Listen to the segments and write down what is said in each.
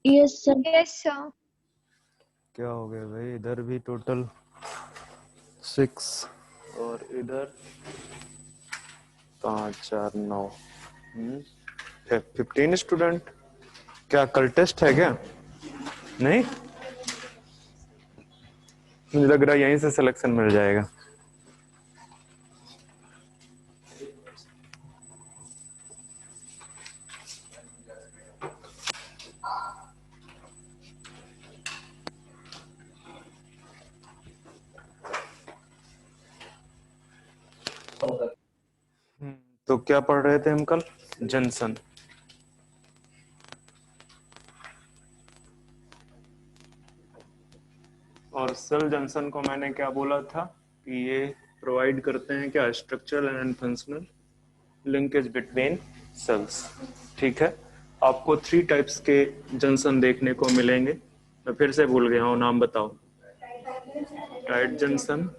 Yes sir. Yes sir. क्या हो गया भाई, इधर भी टोटल 6 और इधर 5 4 9 15 स्टूडेंट। क्या कल टेस्ट है क्या? नहीं, मुझे लग रहा है यहीं से सिलेक्शन मिल जाएगा। तो क्या पढ़ रहे थे हम कल? जंक्शन। और सेल जंक्शन को मैंने क्या बोला था कि ये प्रोवाइड करते हैं क्या, structural and functional linkage between cells. ठीक है, आपको 3 टाइप्स के जंक्शन देखने को मिलेंगे। मैं फिर से भूल गया हूँ, नाम बताओ। Tight junction,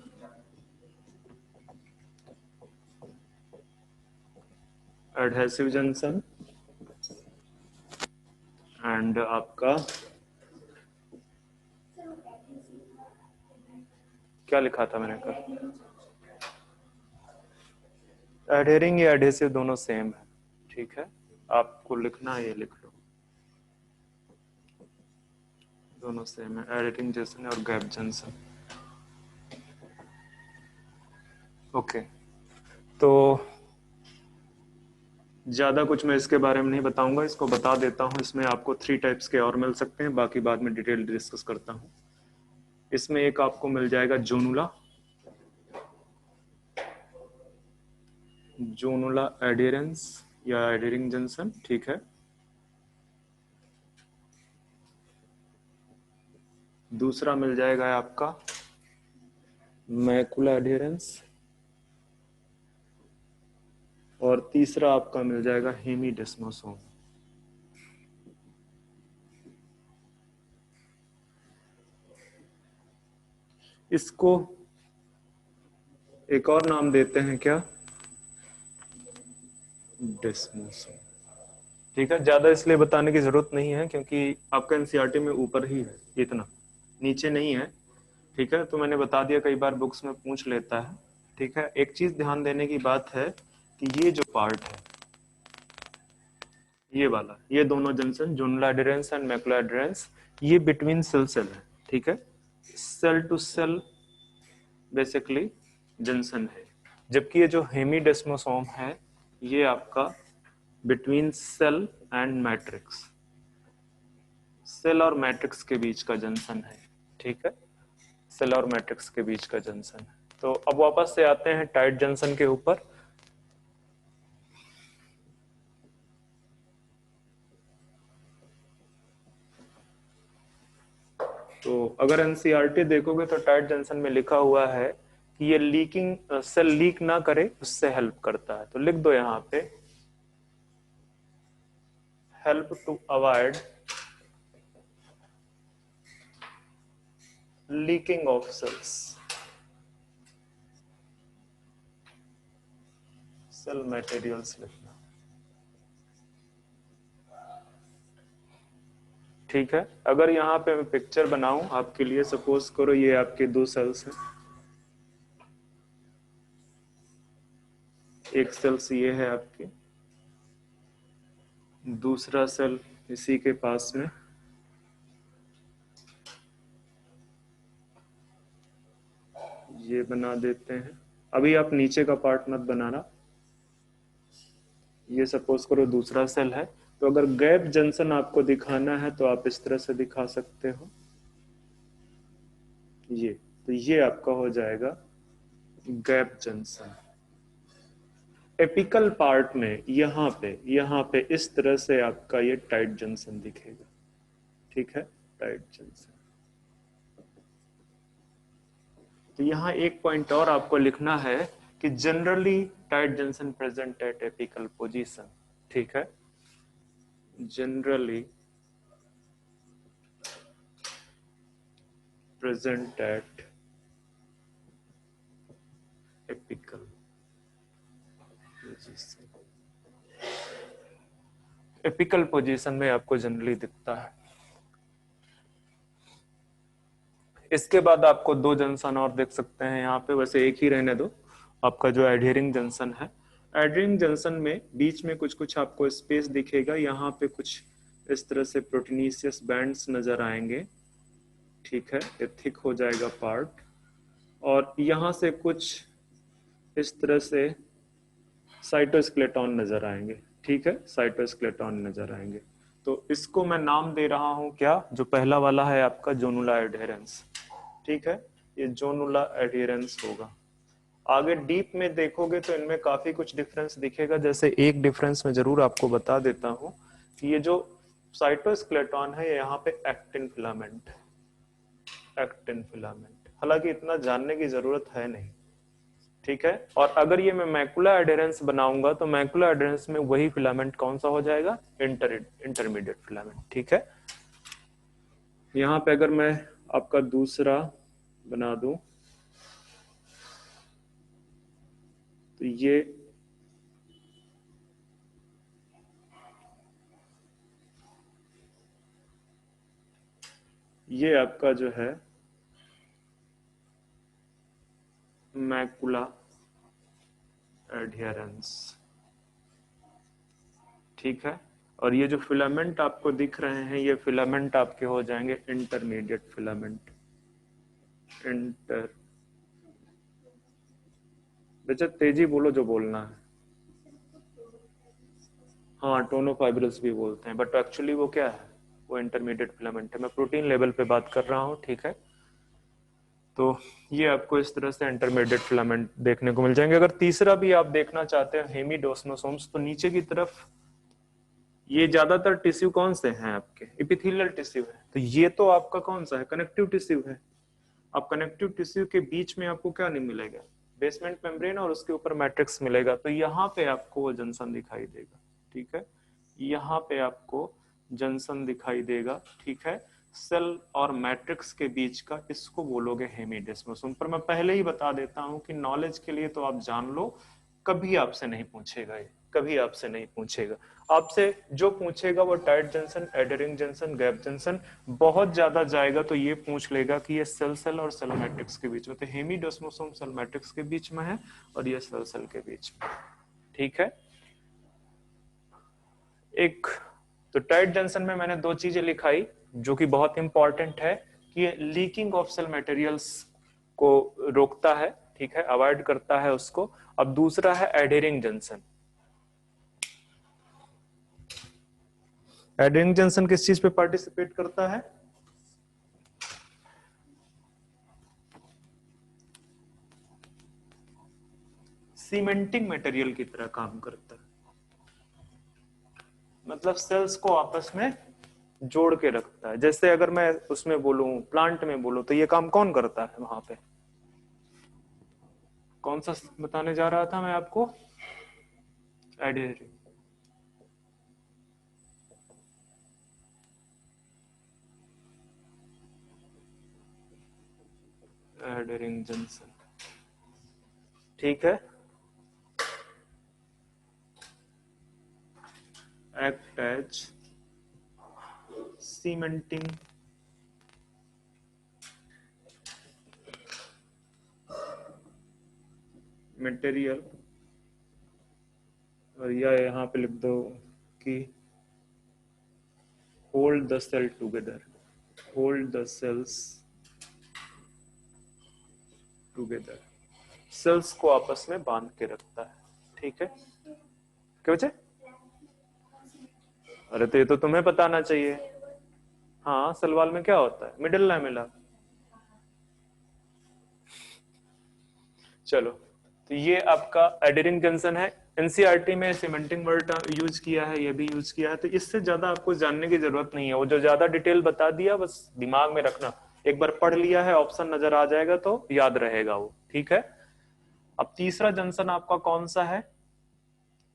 adhesive junction and आपका क्या लिखा था मैंने कल? एडहेरिंग या एडहेसिव दोनों सेम है। ठीक है, आपको लिखना है, ये लिख लो, दोनों सेम है, एडहेरिंग जंक्शन और गैप जंक्शन। ओके, तो ज़्यादा कुछ मैं इसके बारे में नहीं बताऊंगा, इसको बता देता हूँ। इसमें आपको 3 टाइप्स के और मिल सकते हैं, बाकी बाद में डिटेल डिस्कस करता हूँ। इसमें एक आपको मिल जाएगा जोनुला, जोनुला एडियरेंस या एडियरिंग जंक्शन। ठीक है, दूसरा मिल जाएगा आपका मैकुला एडियरेंस, और तीसरा आपका मिल जाएगा हेमीडेस्मोसोम। इसको एक और नाम देते हैं क्या, डेस्मोसोम। ठीक है, ज्यादा इसलिए बताने की जरूरत नहीं है क्योंकि आपका एनसीईआरटी में ऊपर ही है, इतना नीचे नहीं है। ठीक है, तो मैंने बता दिया, कई बार बुक्स में पूछ लेता है। ठीक है, एक चीज ध्यान देने की बात है कि ये जो पार्ट है, ये वाला, ये दोनों junction zonula adherens and macula adherens, ये बिटवीन सेल सेल है। ठीक है, cell to cell basically junction है, जबकि ये जो हेमीडेस्मोसोम है, ये आपका between cell and matrix, cell और मैट्रिक्स के बीच का जंक्शन है। ठीक है, सेल और मैट्रिक्स के बीच का जंक्शन है। तो अब वापस से आते हैं टाइट जंक्शन के ऊपर। तो अगर एनसीईआरटी देखोगे तो टाइट जंक्शन में लिखा हुआ है कि ये लीकिंग, सेल लीक ना करे उससे हेल्प करता है। तो लिख दो यहाँ पे, help to avoid leaking of cells, cell materials लिखना। ठीक है, अगर यहाँ पे मैं पिक्चर बनाऊं आपके लिए, सपोज करो ये आपके 2 सेल्स हैं, एक सेल्स ये है आपके, दूसरा सेल इसी के पास में, ये बना देते हैं। अभी आप नीचे का पार्ट मत बनाना, ये सपोज करो दूसरा सेल है। तो अगर गैप जंक्शन आपको दिखाना है तो आप इस तरह से दिखा सकते हो, ये, तो ये आपका हो जाएगा गैप जंक्शन। एपिकल पार्ट में यहाँ पे इस तरह से आपका ये टाइट जंक्शन दिखेगा। ठीक है, टाइट जंक्शन। तो यहाँ एक पॉइंट और आपको लिखना है कि generally tight junction present at apical position. ठीक है, generally present at apical position, apical position में आपको जनरली दिखता है। इसके बाद आपको दो जंक्शन और देख सकते हैं यहाँ पे, वैसे एक ही रहने दो। आपका जो एडहेरिंग जंक्शन है, एडहेरिंग जंक्शन में बीच में कुछ कुछ आपको स्पेस दिखेगा, यहाँ पे कुछ इस तरह से प्रोटीनिशियस बैंड्स नजर आएंगे, ठीक है, ये थिक हो जाएगा पार्ट, और यहाँ से कुछ इस तरह से साइटोस्केलेटन नजर आएंगे, ठीक है, साइटोस्केलेटन नजर आएंगे। तो इसको मैं नाम दे रहा हूं क्या, जो पहला वाला है आपका जोनुला एडहेरेंस, ठीक है, ये जोनुला एडहेरेंस होगा। आगे डीप में देखोगे तो इनमें काफी कुछ डिफरेंस दिखेगा। जैसे एक डिफरेंस मैं जरूर आपको बता देता हूं कि ये जो साइटोस्केलेटन है, यहाँ पे एक्टिन फिलामेंट, एक्टिन फिलामेंट, हालांकि इतना जानने की जरूरत है नहीं, ठीक है। और अगर ये मैं मैकुला एडहेरेंस बनाऊंगा तो मैकुला एडहेरेंस में वही फिलामेंट कौन सा हो जाएगा, इंटरमीडिएट फिलामेंट, ठीक है। यहां पे अगर मैं आपका दूसरा बना दूं तो ये आपका जो है मैकुला एडहेरेंस, ठीक है। और ये जो फिलामेंट आपको दिख रहे हैं, ये फिलामेंट आपके हो जाएंगे इंटरमीडिएट फिलामेंट, इंटर, बेटा तेजी बोलो जो बोलना है। हाँ, टोनोफाइब्रस भी बोलते हैं, बट एक्चुअली वो क्या है, वो इंटरमीडिएट फिलामेंट है। मैं प्रोटीन लेवल पे बात कर रहा हूँ, ठीक है। तो ये आपको इस तरह से इंटरमीडिएट फिलामेंट देखने को मिल जाएंगे। अगर तीसरा भी आप देखना चाहते हैं हेमिडोस्मोसोम्स, तो नीचे की तरफ ये ज्यादातर टिश्यू कौन से हैं आपके, एपिथेलियल टिश्यू है। तो ये तो आपका कौन सा है, कनेक्टिव टिश्यू है। अब कनेक्टिव टिश्यू के बीच में आपको क्या नहीं मिलेगा, बेसमेंट मेम्ब्रेन, और उसके ऊपर मैट्रिक्स मिलेगा। तो यहाँ पे आपको वो जंक्शन दिखाई देगा, ठीक है, यहाँ पे आपको जंक्शन दिखाई देगा, ठीक है, सेल और मैट्रिक्स के बीच का, इसको बोलोगे हेमिडेस्मोसोम। पर मैं पहले ही बता देता हूं कि नॉलेज के लिए तो आप जान लो, कभी आपसे नहीं पूछेगा ये, कभी आपसे नहीं पूछेगा। आपसे जो पूछेगा वो tight junction, adhering junction, gap junction, बहुत ज्यादा जाएगा तो ये पूछ लेगा कि ये सेल सेल और सेल मैट्रिक्स के बीच में। तो हेमिडेस्मोसोम सेल मैट्रिक्स के बीच में है और ये सेल सेल के बीच में, ठीक है। एक तो टाइट जंक्शन में मैंने दो चीजें लिखाई जो कि बहुत इंपॉर्टेंट है, कि लीकिंग ऑफ सेल मटेरियल्स को रोकता है, ठीक है, अवॉइड करता है उसको। अब दूसरा है एडहेरिंग जंक्शन। एडहेरिंग जंक्शन किस चीज पे पार्टिसिपेट करता है, सीमेंटिंग मटेरियल की तरह काम करता है, मतलब सेल्स को आपस में जोड़ के रखता है। जैसे अगर मैं उसमें बोलूं, प्लांट में बोलूं, तो ये काम कौन करता है वहां पे, कौन सा बताने जा रहा था मैं आपको, एडहेरिंग, एडहेरिंग जंक्शन, ठीक है, act as cementing material, और या यहाँ पे लिख दो कि hold the cell together, hold the cells together, cells को आपस में बांध के रखता है, ठीक है। क्या बचे, अरे तो ये तो तुम्हें बताना चाहिए। हाँ, सलवाल में क्या होता है, मिडिल लैमेला। चलो, तो ये आपका एडहेरिंग जंक्शन है। एनसीईआरटी में सीमेंटिंग वर्ड यूज किया है, ये भी यूज किया है, तो इससे ज्यादा आपको जानने की जरूरत नहीं है। वो जो ज्यादा डिटेल बता दिया बस दिमाग में रखना, एक बार पढ़ लिया है, ऑप्शन नजर आ जाएगा तो याद रहेगा वो, ठीक है। अब तीसरा जंक्शन आपका कौन सा है,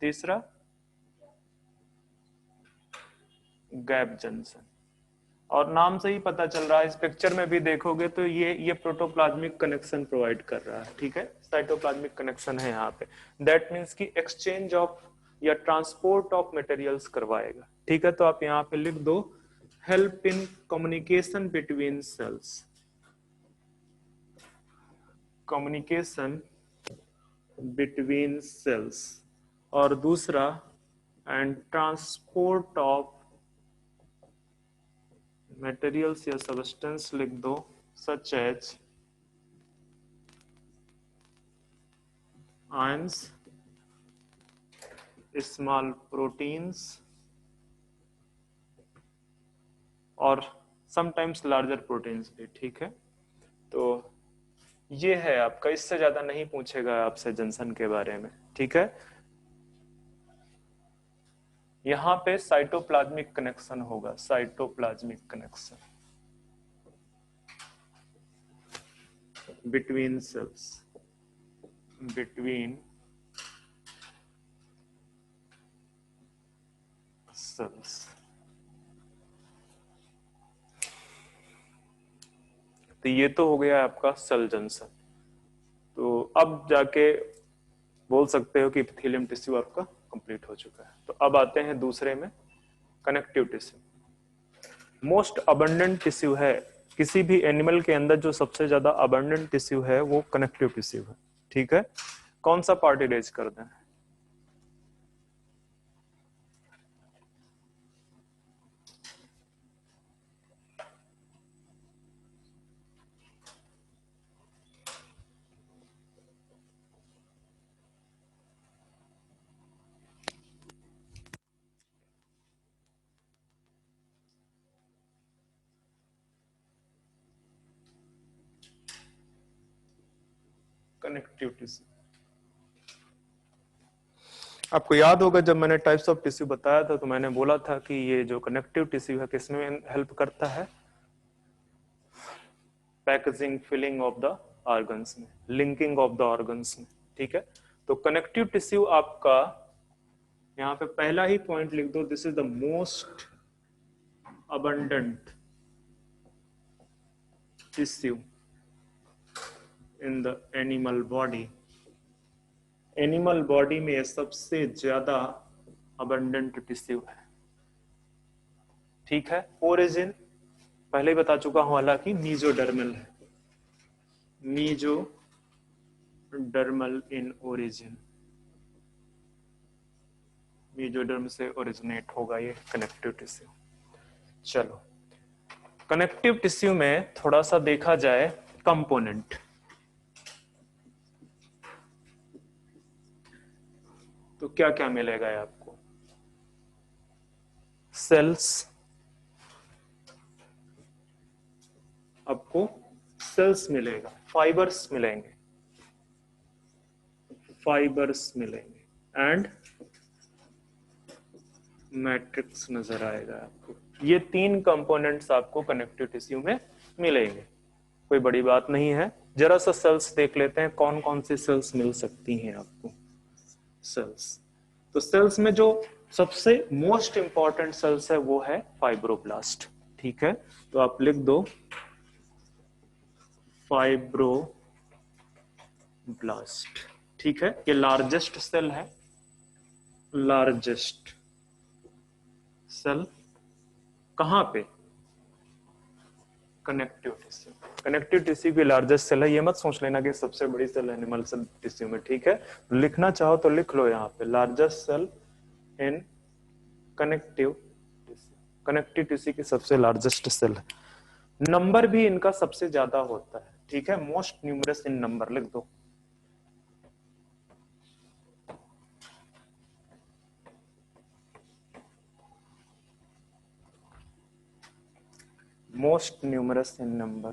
तीसरा गैप जंक्शन, और नाम से ही पता चल रहा है, इस पिक्चर में भी देखोगे तो ये प्रोटोप्लाज्मिक कनेक्शन प्रोवाइड कर रहा है, ठीक है, साइटोप्लाज्मिक कनेक्शन है यहाँ पे। दैट मीन्स कि एक्सचेंज ऑफ या ट्रांसपोर्ट ऑफ मटेरियल्स करवाएगा, ठीक है। तो आप यहाँ पे लिख दो, help in communication between cells, communication between cells, और दूसरा एंड ट्रांसपोर्ट ऑफ मटेरियल्स या सब्सटेंस लिख दो, such as ions, small proteins और समटाइम्स लार्जर प्रोटीन्स भी। ठीक है, तो ये है आपका, इससे ज्यादा नहीं पूछेगा आपसे जंक्शन के बारे में। ठीक है, यहां पे साइटोप्लाज्मिक कनेक्शन होगा, cytoplasmic connection between cells, between cells. तो ये तो हो गया आपका सेल जंक्शन। तो अब जाके बोल सकते हो कि एपिथेलियम टिश्यू आपका कंप्लीट हो चुका है। तो अब आते हैं दूसरे में, connective tissue. Most abundant tissue है किसी भी एनिमल के अंदर, जो सबसे ज्यादा अबंडेंट टिश्यू है वो कनेक्टिव टिश्यू है। ठीक है, कौन सा पार्ट इरेज कर दें? Connective tissue. आपको याद होगा जब मैंने टाइप्स ऑफ टिश्यू बताया था, तो मैंने बोला था कि ये जो कनेक्टिव टिश्यू है किसमें हेल्प करता है? Packaging, filling of the organs में, लिंकिंग ऑफ द ऑर्गन्स में। ठीक है, तो कनेक्टिव टिश्यू आपका यहाँ पे पहला ही पॉइंट लिख दो, this is the most abundant tissue in the animal body. Animal body में सबसे ज्यादा अबंडेंट टिश्यू है। ठीक है, ओरिजिन पहले ही बता चुका हूं, हालांकि मीजोडर्मल है, मीजोडर्मल इन ओरिजिन, मीजोडर्म से ओरिजिनेट होगा ये कनेक्टिव टिश्यू। चलो, कनेक्टिव टिश्यू में थोड़ा सा देखा जाए कंपोनेंट, तो क्या क्या मिलेगा आपको? सेल्स, आपको सेल्स मिलेगा, फाइबर्स मिलेंगे, फाइबर्स मिलेंगे एंड मैट्रिक्स नजर आएगा आपको। ये तीन कंपोनेंट्स आपको कनेक्टिव टिश्यू में मिलेंगे, कोई बड़ी बात नहीं है। जरा सा सेल्स देख लेते हैं, कौन कौन सी सेल्स मिल सकती हैं आपको। सेल्स, तो सेल्स में जो सबसे मोस्ट इंपॉर्टेंट सेल्स है वो है फाइब्रोब्लास्ट। ठीक है, तो आप लिख दो फाइब्रोब्लास्ट। ठीक है, ये लार्जेस्ट सेल है, लार्जेस्ट सेल कहां पे? Connective tissue. कनेक्टिव टिश्यू की लार्जेस्ट सेल है, ये मत सोच लेना कि सबसे बड़ी सेल एनिमल सेल टिश्यू में। ठीक है, लिखना चाहो तो लिख लो यहाँ पे, largest cell in connective tissue. Connective tissue की सबसे लार्जेस्ट सेल है, नंबर भी इनका सबसे ज्यादा होता है। ठीक है, मोस्ट न्यूमरस इन नंबर लिख दो। मोस्ट न्यूमरस इन नंबर।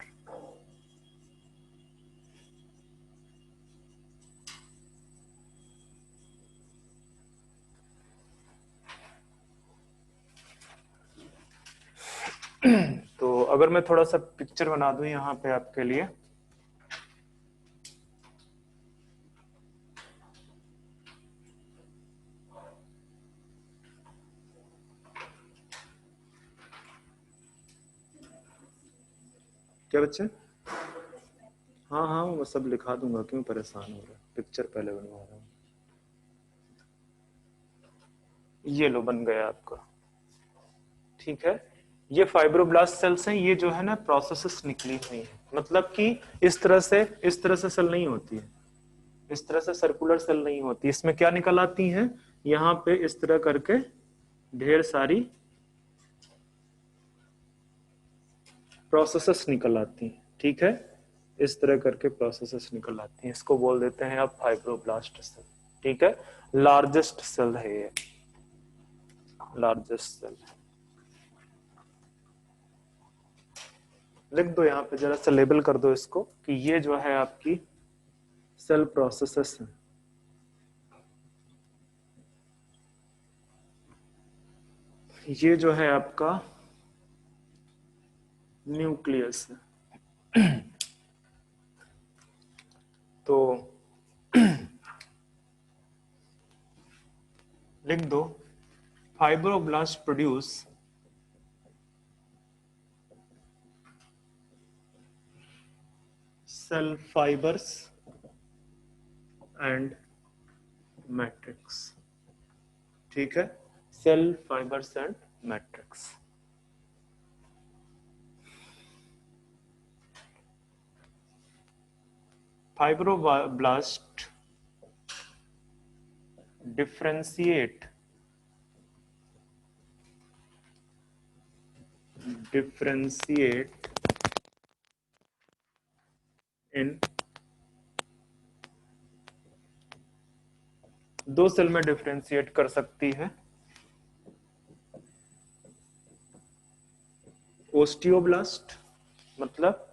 तो अगर मैं थोड़ा सा पिक्चर बना दूं यहाँ पे आपके लिए, क्या बच्चे? हाँ हाँ, वो सब लिखा दूंगा, क्यों परेशान हो रहा है, पिक्चर पहले बनवा रहा हूँ। ये लो, बन गया आपका। ठीक है, ये फाइब्रोब्लास्ट सेल्स हैं, ये जो है ना प्रोसेसेस निकली हुई है, मतलब कि इस तरह से सेल नहीं होती है, इस तरह से सर्कुलर सेल नहीं होती। इसमें क्या निकल आती हैं, यहाँ पे इस तरह करके ढेर सारी प्रोसेसेस निकल आती हैं, ठीक है, इस तरह करके प्रोसेसेस निकल आती हैं। इसको बोल देते हैं आप फाइब्रोब्लास्ट सेल, ठीक है। लार्जेस्ट सेल है ये, लार्जेस्ट सेल। लिख दो यहाँ पे, जरा सा लेबल कर दो इसको कि ये जो है आपकी सेल प्रोसेसेस है। ये जो है आपका न्यूक्लियस है। तो लिख दो, fibroblast produce cell fibres and matrix, ठीक है, cell fibres and matrix. Fibroblast differentiate in दो सेल में डिफरेंशिएट कर सकती है, ओस्टियोब्लास्ट मतलब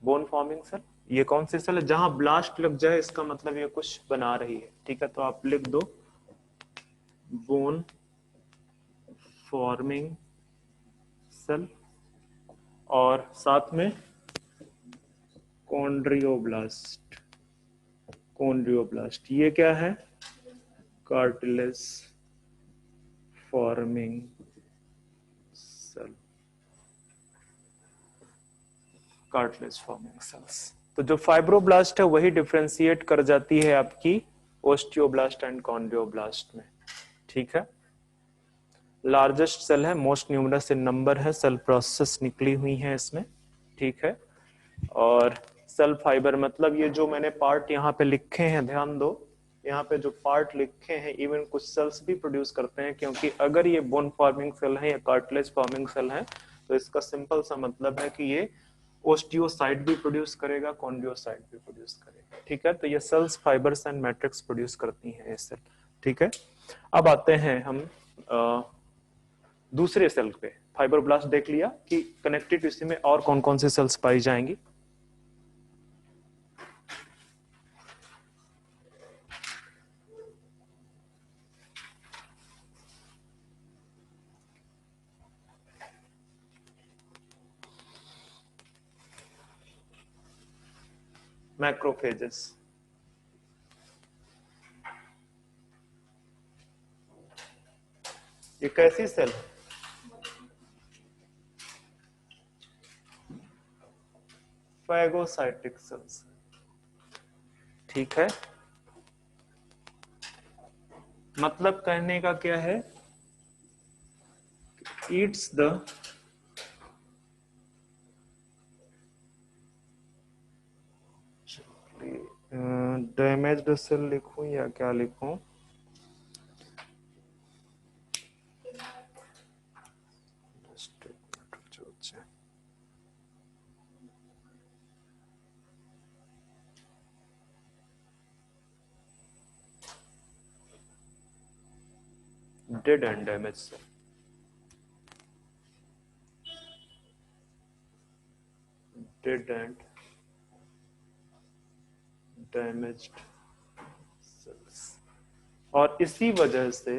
बोन फॉर्मिंग सेल। ये कौन सी सेल है, जहां ब्लास्ट लग जाए इसका मतलब ये कुछ बना रही है, ठीक है। तो आप लिख दो बोन फॉर्मिंग सेल, और साथ में कॉन्ड्रियोब्लास्ट। कॉन्ड्रियोब्लास्ट ये क्या है, cartilage forming cell, cartilage forming cells. तो जो फाइब्रोब्लास्ट है वही डिफरेंशिएट कर जाती है आपकी ओस्टियोब्लास्ट एंड कॉन्ड्रियोब्लास्ट में, ठीक है। लार्जेस्ट सेल है, मोस्ट न्यूमरस इन नंबर है, सेल प्रोसेस निकली हुई है इसमें, ठीक है। और सेल फाइबर मतलब ये जो मैंने पार्ट यहाँ पे लिखे हैं, ध्यान दो, यहाँ पे जो पार्ट लिखे हैं इवन कुछ सेल्स भी प्रोड्यूस करते हैं, क्योंकि अगर ये बोन फॉर्मिंग सेल है या कार्टिलेज फॉर्मिंग सेल है तो इसका सिंपल सा मतलब है कि ये ओस्टियोसाइट भी प्रोड्यूस करेगा, कॉन्ड्रियोसाइट भी प्रोड्यूस करेगा, ठीक है। तो ये cells fibres and matrix produce करती हैं ये सेल, ठीक है। अब आते हैं हम दूसरे सेल पे। फाइब्रोब्लास्ट देख लिया कि कनेक्टिव टिश्यू में और कौन कौन से सेल्स पाई जाएंगी। मैक्रोफेजेस, ये कैसी सेल है, फैगोसाइटिक सेल्स, ठीक है। मतलब कहने का क्या है, ईट्स द डैमेज्ड सेल लिखूं या क्या लिखूं, dead and damaged cell, dead and damaged cells। और इसी वजह से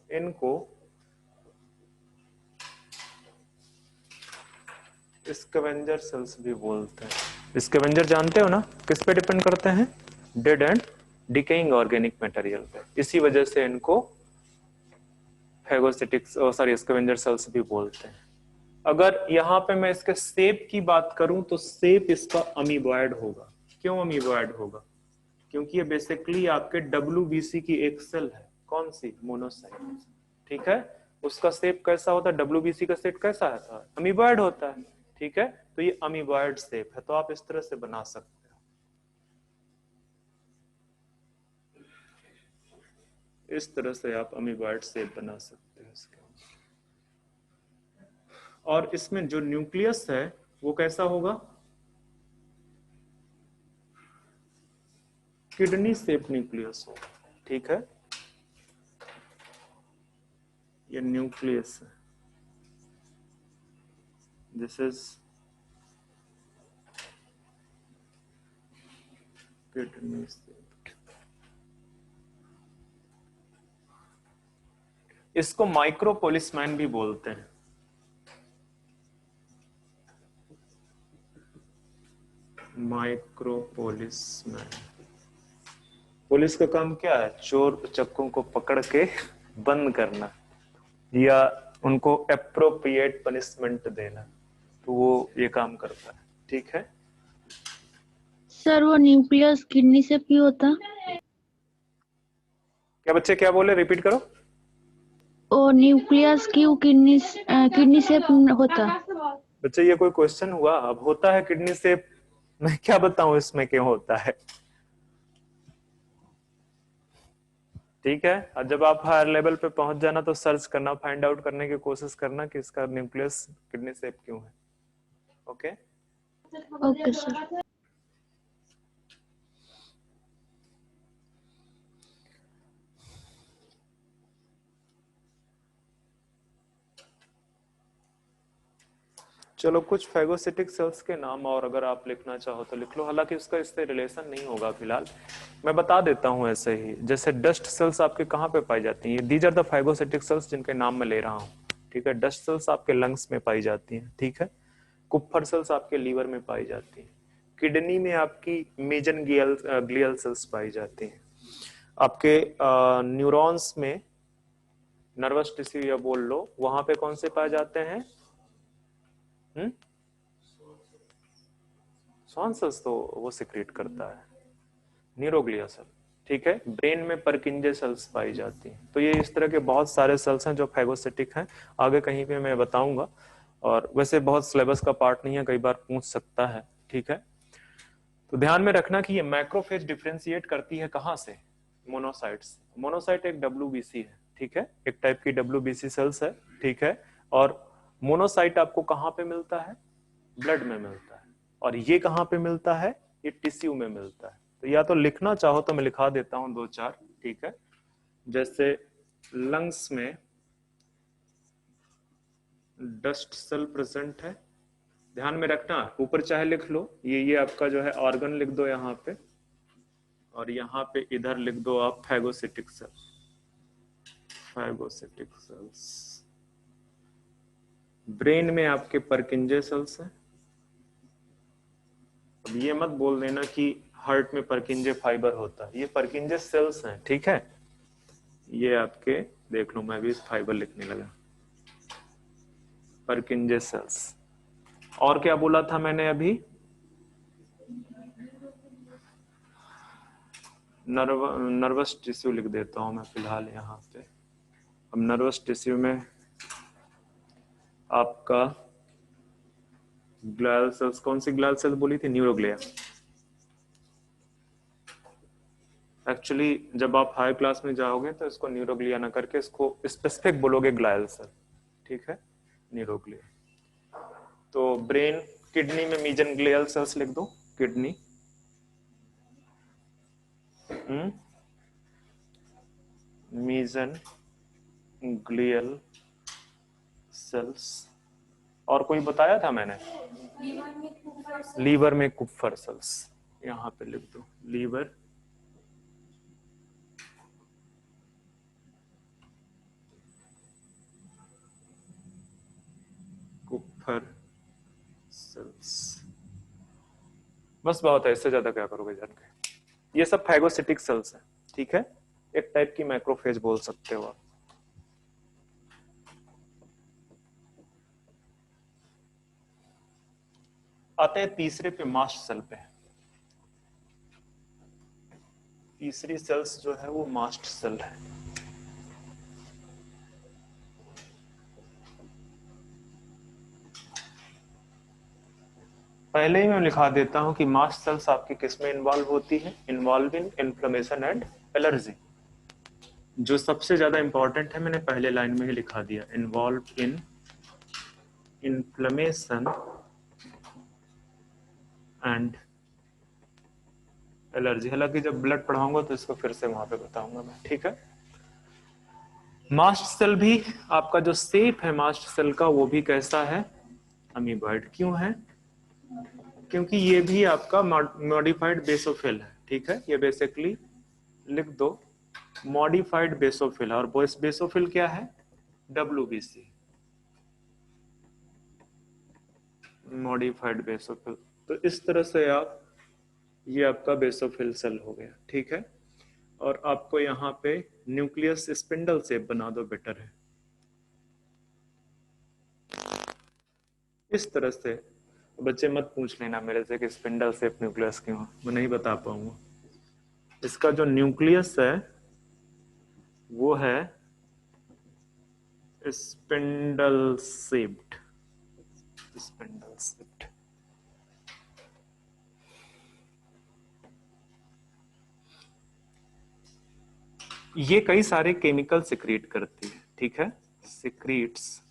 इनको स्कैवेंजर सेल्स भी बोलते हैं। स्कैवेंजर जानते हो ना, किस पे डिपेंड करते हैं, dead and decaying organic material पे। इसी वजह से इनको फैगोसिटिक्स सॉरी स्कैवेंजर सेल्स भी बोलते हैं। अगर यहाँ पे मैं इसके शेप की बात करूं तो शेप इसका अमीबॉयड होगा। क्यों अमीबॉयड होगा, क्योंकि ये बेसिकली आपके WBC की एक सेल है, कौन सी, मोनोसाइट, ठीक है। उसका शेप कैसा होता है, डब्ल्यूबीसी का शेप कैसा है, अमीबॉयड होता है, ठीक है। तो ये अमीबॉयड शेप है, तो आप इस तरह से बना सकते हो, इस तरह से आप अमीबॉयड शेप बना सकते हो इसके। और इसमें जो न्यूक्लियस है वो कैसा होगा, किडनी शेप न्यूक्लियस होगा, ठीक है। ये न्यूक्लियस है, दिस इज किडनी शेप। इसको माइक्रोपोलिसमैन भी बोलते हैं। माइक्रोपोलिसमैन, पुलिस का काम क्या है, चोर चक्कों को पकड़ के बंद करना या उनको एप्रोप्रिएट पनिशमेंट देना, तो वो ये काम करता है, ठीक है। सर वो न्यूक्लियस किडनी से भी होता? क्या बच्चे क्या बोले, रिपीट करो। ओ न्यूक्लियस क्यों किडनी से होता? बच्चे ये कोई क्वेश्चन हुआ, अब होता है किडनी से, मैं क्या बताऊं इसमें क्यों होता है, ठीक है। और जब आप हायर लेवल पे पहुंच जाना तो सर्च करना, फाइंड आउट करने की कोशिश करना कि इसका न्यूक्लियस किडनी शेप क्यों है, ओके। Okay sir. चलो कुछ फैगोसिटिक सेल्स के नाम और अगर आप लिखना चाहो तो लिख लो, हालांकि उसका इससे रिलेशन नहीं होगा फिलहाल, मैं बता देता हूं ऐसे ही। जैसे डस्ट सेल्स आपके कहाँ पे पाई जाती हैं, these are the phagocytic cells जिनके नाम मैं ले रहा हूं, ठीक है। डस्ट सेल्स आपके लंग्स में पाई जाती हैं, ठीक है। कुप्फर सेल्स आपके लीवर में पाई जाती हैं। किडनी में आपकी मेजन ग्लियल सेल्स पाई जाती हैं। आपके न्यूरॉन्स में, नर्वस टिश्यू या बोल लो, वहां पे कौन से पाए जाते हैं, स्वान सेल्स तो वो सिक्रेट करता है, न्यूरोग्लिया सेल, ठीक है। ब्रेन में परकिंजे सेल्स पाई जाती हैं। तो ये इस तरह के बहुत सारे सेल्स हैं जो फैगोसिटिक हैं, आगे कहीं पे मैं बताऊंगा। और वैसे बहुत सिलेबस का पार्ट नहीं है, कई बार पूछ सकता है, ठीक है। तो ध्यान में रखना कि ये मैक्रोफेज डिफरेंशिएट करती है कहां से, मोनोसाइट से। मोनोसाइट एक डब्ल्यूबीसी है, ठीक है, एक टाइप की डब्ल्यूबीसी सेल्स है, ठीक है। और मोनोसाइट आपको कहां पे मिलता है, ब्लड में मिलता है। और ये कहां पे मिलता है, ये टिश्यू में मिलता है। तो या तो लिखना चाहो तो मैं लिखा देता हूं दो चार, ठीक है। जैसे लंग्स में डस्ट सेल प्रेजेंट है, ध्यान में रखना, ऊपर चाहे लिख लो, ये आपका जो है ऑर्गन लिख दो यहाँ पे, और यहाँ पे इधर लिख दो आप phagocytic cell, phagocytic cells. Brain में आपके परकिंजे सेल्स हैं। अब ये मत बोल देना कि हार्ट में परकिंजे फाइबर होता है, ये परकिंजे सेल्स हैं, ठीक है। ये आपके देख लो, मैं भी फाइबर लिखने लगा, परकिंजे सेल्स। और क्या बोला था मैंने अभी, नर्वस टिश्यू लिख देता हूं मैं फिलहाल यहाँ पे। अब नर्वस टिश्यू में आपका ग्लायल सेल्स, कौन सी ग्लायल सेल्स बोली थी, न्यूरोग्लिया। एक्चुअली जब आप हाई क्लास में जाओगे तो इसको न्यूरोग्लिया ना करके इसको स्पेसिफिक बोलोगे ग्लायल सेल, ठीक है, न्यूरोग्लिया। तो ब्रेन, किडनी में मीजन ग्लियल सेल्स लिख दो, किडनी, मीजन ग्लियल सेल्स। और कोई बताया था मैंने, लीवर में कुप्फर सेल्स, यहां पे लिख दो, लीवर कुप्फर सेल्स। बस बहुत है, इससे ज्यादा क्या करोगे जान के। ये सब फैगोसिटिक सेल्स हैं, ठीक है, एक टाइप की मैक्रोफेज बोल सकते हो आप। आते हैं तीसरे पे, मास्ट सेल पे। तीसरी सेल्स जो है वो मास्ट सेल है। पहले ही मैं लिखा देता हूं कि मास्ट सेल्स आपकी किस में इन्वॉल्व होती है, involve in inflammation and allergy. जो सबसे ज्यादा इंपॉर्टेंट है मैंने पहले लाइन में ही लिखा दिया, involve in inflammation and allergy. हालांकि जब ब्लड पढ़ाऊंगा तो इसको फिर से वहां पे बताऊंगा मैं, ठीक है। मास्ट सेल भी आपका जो शेप है मास्ट सेल का वो भी कैसा है, अमीबॉइड। क्यों है? क्योंकि ये भी आपका मॉडिफाइड बेसोफिल है, ठीक है। ये बेसिकली लिख दो, मॉडिफाइड बेसोफिल है। और बेसोफिल क्या है? WBC, modified basophil. तो इस तरह से आप, ये आपका बेसोफिल सेल हो गया, ठीक है। और आपको यहाँ पे न्यूक्लियस स्पिंडल शेप बना दो, बेटर है इस तरह से। बच्चे मत पूछ लेना मेरे से कि स्पिंडल शेप न्यूक्लियस क्यों, मैं नहीं बता पाऊंगा। इसका जो न्यूक्लियस है वो है स्पिंडल शेप्ड, स्पिंडल शेप्ड। ये कई सारे केमिकल सिक्रीट करती है, ठीक है। सिक्रीट्स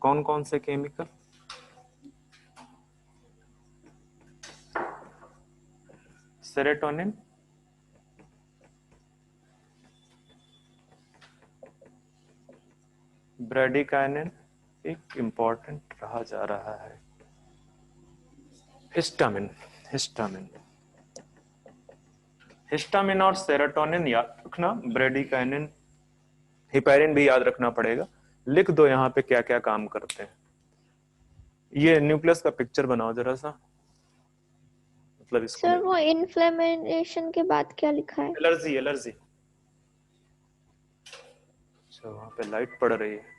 कौन कौन से केमिकल? सेरोटोनिन, ब्रेडिकाइनिन, एक इंपॉर्टेंट रहा जा रहा है, हिस्टामिन, हिस्टामिन, हिस्टामिन और सेरोटोनिन याद रखना, ब्रेडिकाइनिन, हिपैरिन भी याद रखना पड़ेगा। लिख दो यहाँ पे क्या क्या काम करते हैं। ये न्यूक्लियस का पिक्चर बनाओ जरा सा, मतलब इसको सर वो इन्फ्लेमेशन के बाद क्या लिखा है? Allergy, allergy. अच्छा वहां पे लाइट पड़ रही है।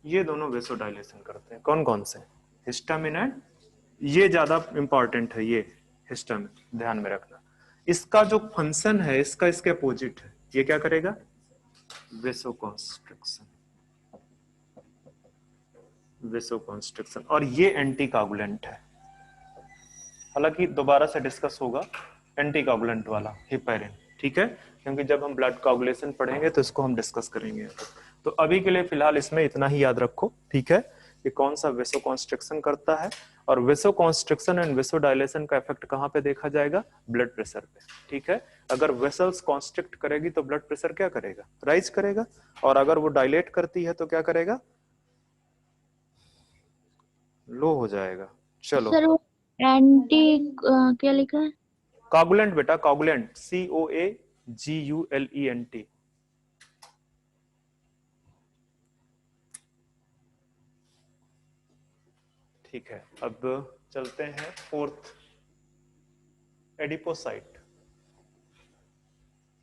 ये दोनों वेसोडाइलेशन करते हैं, कौन कौन से? हिस्टामिन एंड, ये ज्यादा इंपॉर्टेंट है, ये हिस्टामिन ध्यान में रखना। इसका जो फंक्शन है इसका इसके अपोजिट है, ये क्या करेगा? वेसोकॉन्स्ट्रिक्शन, वेसोकॉन्स्ट्रिक्शन। और ये एंटी कागुलेंट है, हालांकि दोबारा से डिस्कस होगा एंटी कागुलेंट वाला हिपैरिन, ठीक है। क्योंकि जब हम ब्लड कागुलेशन पढ़ेंगे तो इसको हम डिस्कस करेंगे। तो अभी के लिए फिलहाल इसमें इतना ही याद रखो, ठीक है। कि कौन सा वेसोकॉन्स्ट्रिक्शन करता है, और वेसोकॉन्स्ट्रिक्शन एंड वेसोडाइलेशन का इफेक्ट कहां पे देखा जाएगा? ब्लड प्रेशर पे, ठीक है। अगर वेसल्स कॉन्स्ट्रिक्ट करेगी तो ब्लड प्रेशर क्या करेगा? राइज करेगा। और अगर वो डायलेट करती है तो क्या करेगा? लो हो जाएगा। चलो, सर वो एंटी क्या लिखा है? कागुलेंट बेटा, कागुलेंट, COAGULENT। ठीक है, अब चलते हैं फोर्थ, एडिपोसाइट,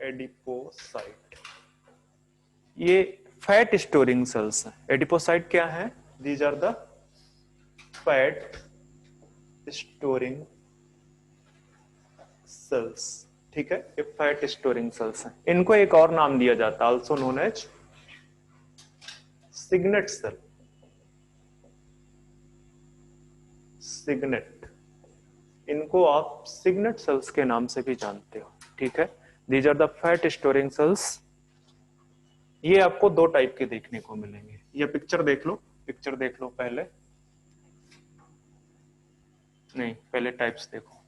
एडिपोसाइट। ये फैट स्टोरिंग सेल्स हैं। एडिपोसाइट क्या है? These are the fat storing cells, ठीक है। ये फैट स्टोरिंग सेल्स हैं। इनको एक और नाम दिया जाता है, also known as signet cell, signet. इनको आप सिग्नेट सेल्स के नाम से भी जानते हो, ठीक है। These are the fat storing cells. ये आपको दो टाइप के देखने को मिलेंगे। ये पिक्चर देख लो, पिक्चर देख लो पहले, नहीं पहले टाइप्स देखो।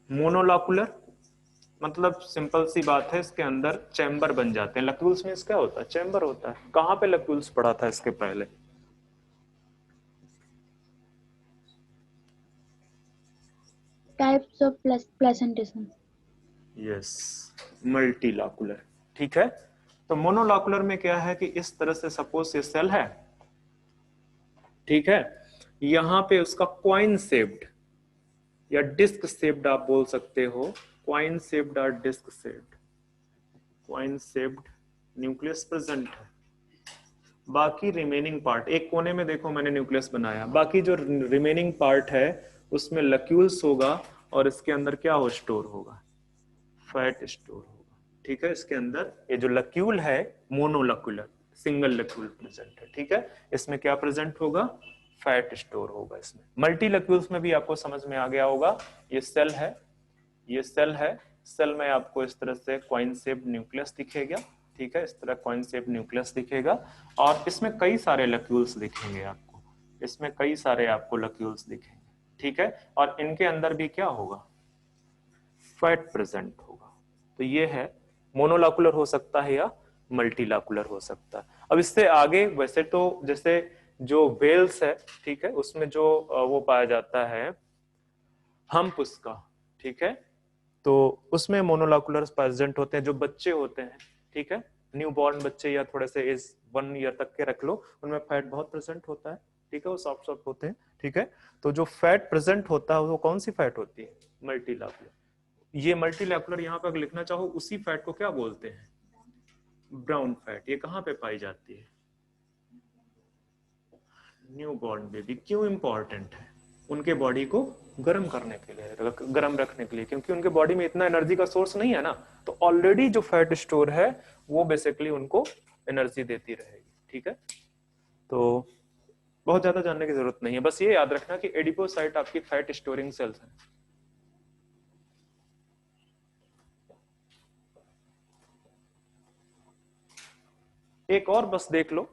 मोनोलॉकुलर, मतलब सिंपल सी बात है, इसके अंदर चैम्बर बन जाते हैं। लक्यूल्स में क्या होता है? चैम्बर होता है। कहाँ पे लक्यूल्स पढ़ा था इसके पहले? Types of placentation. यस, मल्टीलॉकुलर। ठीक है, तो मोनोलॉकुलर में क्या है कि इस तरह से सपोज ये सेल है, ठीक है, यहां पे उसका क्वाइन शेप्ड या डिस्क शेप्ड आप बोल सकते हो, क्वाइन शेप्ड और disc shaped, coin shaped nucleus present है। बाकी रिमेनिंग पार्ट, एक कोने में देखो मैंने न्यूक्लियस बनाया, बाकी जो रिमेनिंग पार्ट है उसमें लक्यूल्स होगा और इसके अंदर क्या हो स्टोर होगा? फैट स्टोर होगा। ठीक है, इसके अंदर ये जो लक्यूल है मोनोलक्यूलर, सिंगल लक्यूल प्रेजेंट है। ठीक है, इसमें क्या प्रेजेंट होगा? फैट स्टोर होगा इसमें। मल्टी लक्यूल्स में भी आपको समझ में आ गया होगा, ये सेल है, ये सेल है, सेल में आपको इस तरह से कॉइन शेप्ड न्यूक्लियस दिखेगा। ठीक है, इस तरह कॉइन शेप्ड न्यूक्लियस दिखेगा और इसमें कई सारे लक्यूल्स दिखेंगे आपको, इसमें कई सारे आपको लक्यूल्स दिखेंगे। ठीक है, और इनके अंदर भी क्या होगा? फैट प्रेजेंट होगा। तो ये है, मोनोलॉकुलर हो सकता है या मल्टीलॉकुलर हो सकता है। अब इससे आगे वैसे तो जैसे जो वेल्स है, ठीक है, उसमें जो वो पाया जाता है हम्प उसका, ठीक है, तो उसमें मोनोलॉकुलर प्रेजेंट होते हैं। जो बच्चे होते हैं, ठीक है, न्यू बॉर्न बच्चे या थोड़े से एज 1 ईयर तक के रख लो, उनमें फैट बहुत प्रेजेंट होता है। ठीक है, वो सॉफ्ट सॉफ्ट होते हैं। ठीक है, तो जो फैट प्रेजेंट होता है वो कौन सी फैट होती है? मल्टीलॉकुलर। ये मल्टीलैकुलर यहाँ पे अगर लिखना चाहो, उसी फैट को क्या बोलते हैं? Brown fat. ये कहाँ पे पाई जाती है? New born baby. क्यों इंपॉर्टेंट है? उनके बॉडी को गर्म करने के लिए, गर्म रखने के लिए, क्योंकि उनके बॉडी में इतना एनर्जी का सोर्स नहीं है ना, तो ऑलरेडी जो फैट स्टोर है वो बेसिकली उनको एनर्जी देती रहेगी। ठीक है, तो बहुत ज्यादा जानने की जरूरत नहीं है, बस ये याद रखना कि एडिपोसाइट आपकी फैट स्टोरिंग सेल्स है। एक और बस देख लो,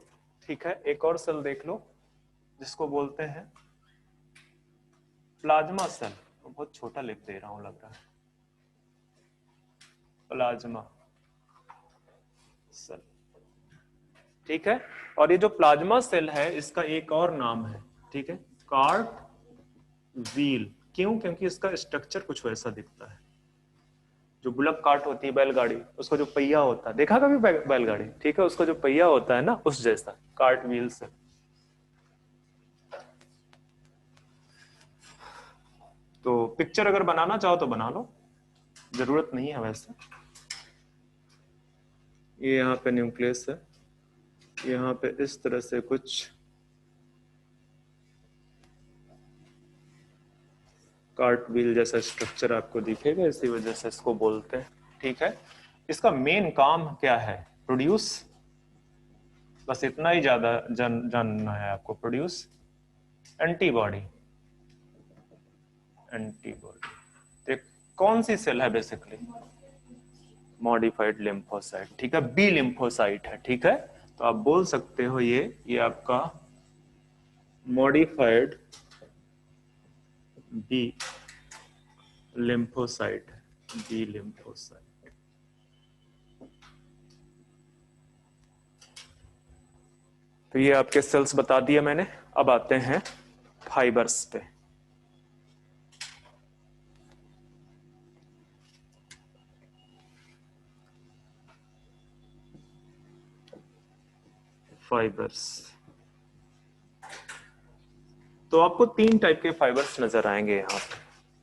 ठीक है, एक और सेल देख लो जिसको बोलते हैं प्लाज्मा सेल। बहुत छोटा लिख दे रहा हूं लग रहा है, प्लाज्मा सेल। ठीक है, और ये जो प्लाज्मा सेल है इसका एक और नाम है, ठीक है, कार्ट व्हील। क्यों? क्योंकि इसका स्ट्रक्चर कुछ वैसा दिखता है। जो बुलक कार्ट होती है बैलगाड़ी, उसका जो पहिया होता है, देखा कभी बैलगाड़ी? ठीक है, उसका जो पहिया होता है ना, उस जैसा कार्ट व्हील से। तो पिक्चर अगर बनाना चाहो तो बना लो, जरूरत नहीं है वैसे। ये यहाँ पे न्यूक्लियस है, यहाँ पे इस तरह से कुछ कार्ट व्हील जैसा स्ट्रक्चर आपको दिखेगा, इसी वजह से इसको बोलते हैं। ठीक है, इसका मेन काम क्या है? प्रोड्यूस, बस इतना ही ज्यादा जानना है आपको, प्रोड्यूस एंटीबॉडी। एंटीबॉडी तो कौन सी सेल है बेसिकली? Modified lymphocyte. ठीक है, बी लिम्फोसाइट है। ठीक है, तो आप बोल सकते हो ये आपका मॉडिफाइड बी लिम्फोसाइट है, बी लिम्फोसाइट। तो ये आपके सेल्स बता दिए मैंने। अब आते हैं फाइबर्स पे। फाइबर्स, तो आपको 3 टाइप के फाइबर्स नजर आएंगे यहाँ पे।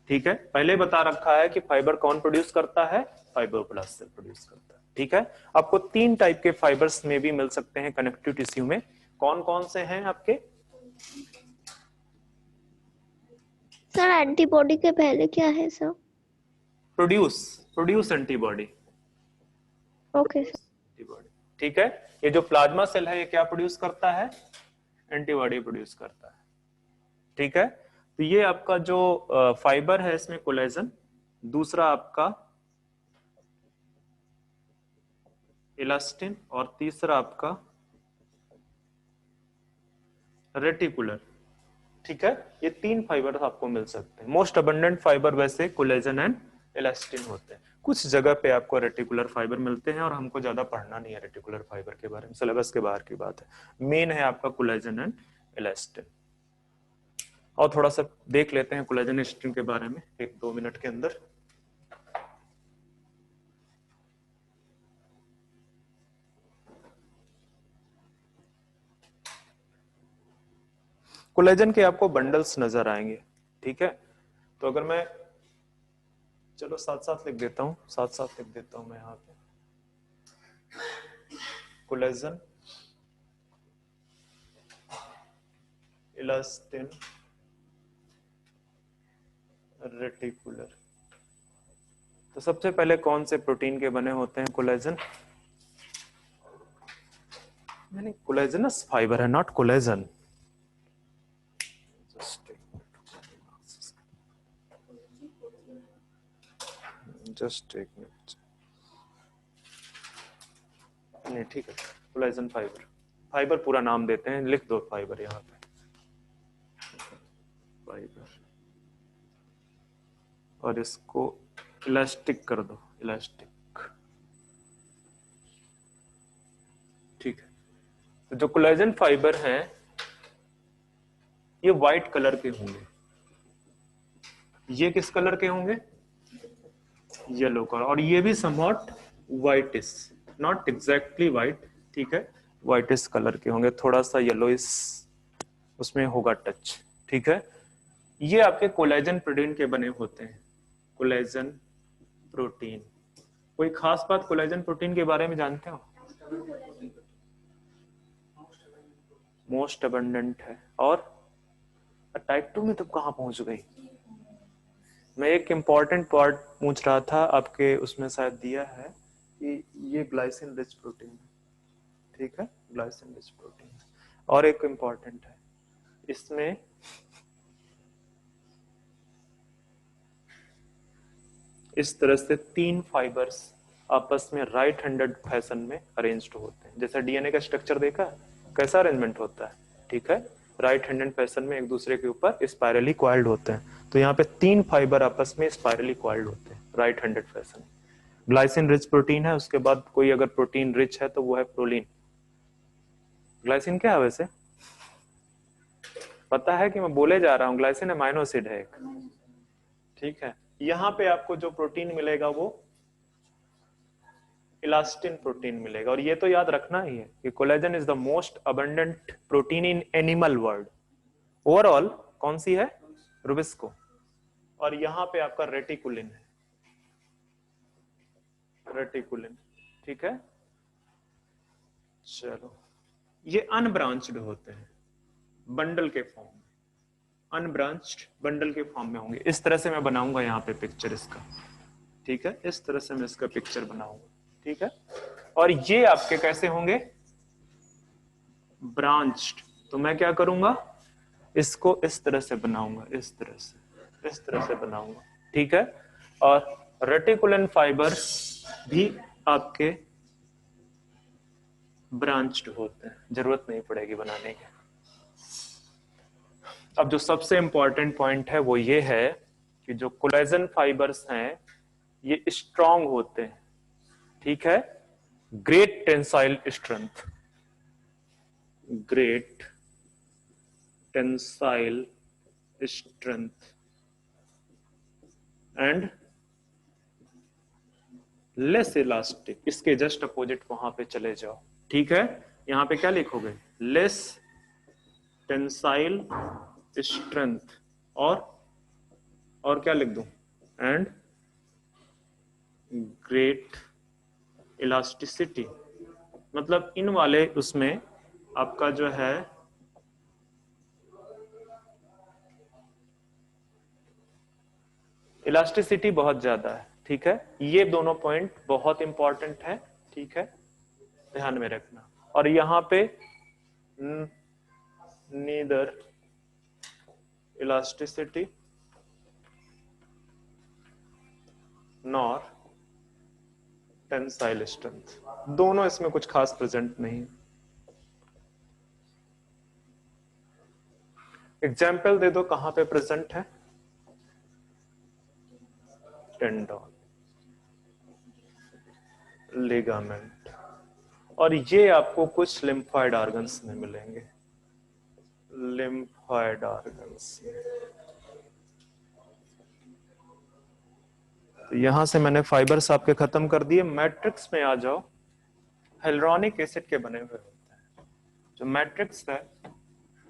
ठीक है, पहले बता रखा है कि फाइबर कौन प्रोड्यूस करता है? फाइब्रोब्लास्ट सेल प्रोड्यूस करता है। ठीक है, आपको 3 टाइप के फाइबर्स में भी मिल सकते हैं कनेक्टिव टिश्यू में। कौन कौन से हैं आपके? सर एंटीबॉडी के पहले क्या है sir? Produce antibody. Okay sir. Antibody. ठीक है, ये जो प्लाज्मा सेल है ये क्या प्रोड्यूस करता है? एंटीबॉडी प्रोड्यूस करता है। ठीक है, तो ये आपका जो फाइबर है इसमें कोलेजन, दूसरा आपका इलास्टिन और तीसरा आपका रेटिकुलर। ठीक है, ये 3 फाइबर आपको मिल सकते हैं। मोस्ट अबंडेंट फाइबर वैसे कोलेजन एंड इलास्टिन होते हैं। कुछ जगह पे आपको रेटिकुलर फाइबर मिलते हैं और हमको ज्यादा पढ़ना नहीं है रेटिकुलर फाइबर के बारे में, सिलेबस के बाहर की बात है। मेन है आपका कोलेजन एंड इलास्टिन। और थोड़ा सा देख लेते हैं कोलेजन इलास्टिन के बारे में 1-2 मिनट के अंदर। कोलेजन के आपको बंडल्स नजर आएंगे, ठीक है। तो अगर मैं, चलो साथ साथ लिख देता हूं, साथ साथ लिख देता हूं मैं यहाँ पे कोलेजन, इलास्टिन, रेटिकुलर। तो सबसे पहले कौन से प्रोटीन के बने होते हैं कोलेजन? यानी कोलेजनस फाइबर है, नॉट कोलेजन। जस्ट एक मिनट, नहीं ठीक है, कोलेजन फाइबर। फाइबर पूरा नाम देते हैं, लिख दो फाइबर यहाँ पे, फाइबर। और इसको इलास्टिक कर दो, इलास्टिक, ठीक है। तो जो कोलेजन फाइबर है ये व्हाइट कलर के होंगे, ये किस कलर के होंगे? Yellow colour. और ये भी somewhat whitish, not exactly white, ठीक है, व्हाइटिश कलर के होंगे, थोड़ा सा येलोइश उसमें होगा टच, ठीक है। ये आपके कोलेजन प्रोटीन के बने होते हैं, कोलेजन प्रोटीन। कोई खास बात कोलेजन प्रोटीन के बारे में जानते हो? मोस्ट अबंडेंट है। और टाइप 2 में तुम कहां पहुंच गई? मैं एक इंपॉर्टेंट पार्ट पूछ रहा था, आपके उसमें शायद दिया है कि ये ग्लाइसिन रिच प्रोटीन है, ठीक है, ग्लाइसिन रिच प्रोटीन। और एक इंपॉर्टेंट है इसमें, इस तरह से 3 फाइबर्स आपस में राइट हैंडेड फैशन में अरेंज्ड होते हैं। जैसा डीएनए का स्ट्रक्चर देखा कैसा अरेंजमेंट होता है, ठीक है, राइट हैंडेड फैशन में एक दूसरे के ऊपर स्पाइरली कॉइल्ड होते हैं। तो यहाँ पे 3 फाइबर आपस में स्पाइरली कॉइल्ड होते हैं right handed fashion. Glycine rich protein है, उसके बाद कोई अगर प्रोटीन रिच है तो वो है प्रोलीन। ग्लाइसिन क्या है वैसे पता है कि मैं बोले जा रहा हूँ, ग्लाइसिन अमाइनो एसिड है एक, ठीक है। यहाँ पे आपको जो प्रोटीन मिलेगा वो इलास्टिन प्रोटीन मिलेगा। और ये तो याद रखना ही है कि collagen is the most abundant protein in animal world. Overall कौन सी है? रुबिस्को। और यहां पे आपका रेटिकुलिन है, रेटिकुलिन, ठीक है। चलो, ये अनब्रांच्ड होते हैं बंडल के फॉर्म में, अनब्रांच्ड बंडल के फॉर्म में होंगे। इस तरह से मैं बनाऊंगा यहाँ पे पिक्चर इसका, ठीक है, इस तरह से मैं इसका पिक्चर बनाऊंगा, ठीक है। और ये आपके कैसे होंगे? ब्रांच्ड। तो मैं क्या करूंगा, इसको इस तरह से बनाऊंगा, इस तरह से, इस तरह से बनाऊंगा, ठीक है। और रेटिकुलन फाइबर्स भी आपके ब्रांच्ड होते हैं, जरूरत नहीं पड़ेगी बनाने की। अब जो सबसे इंपॉर्टेंट पॉइंट है वो ये है कि जो कोलेजन फाइबर्स हैं ये स्ट्रांग होते हैं, ठीक है, great tensile strength, great tensile strength and less elastic. इसके जस्ट अपोजिट वहां पे चले जाओ, ठीक है। यहां पे क्या लिखोगे? लेस टेंसाइल स्ट्रेंथ और क्या लिख दूं? And great elasticity. मतलब इन वाले उसमें आपका जो है इलास्टिसिटी बहुत ज्यादा है, ठीक है। ये दोनों पॉइंट बहुत इंपॉर्टेंट है, ठीक है, ध्यान में रखना। और यहां पे neither elasticity nor tensile strength, दोनों इसमें कुछ खास प्रेजेंट नहीं है। एग्जाम्पल दे दो कहां पे प्रेजेंट है? टेंडन, लिगामेंट, और ये आपको कुछ लिम्फॉइड ऑर्गन्स में मिलेंगे, लिम्फॉइड ऑर्गन्स में। तो यहां से मैंने फाइबर्स आपके खत्म कर दिए। मैट्रिक्स में आ जाओ। हेल्युरोनिक एसिड के बने हुए होते हैं। जो मैट्रिक्स है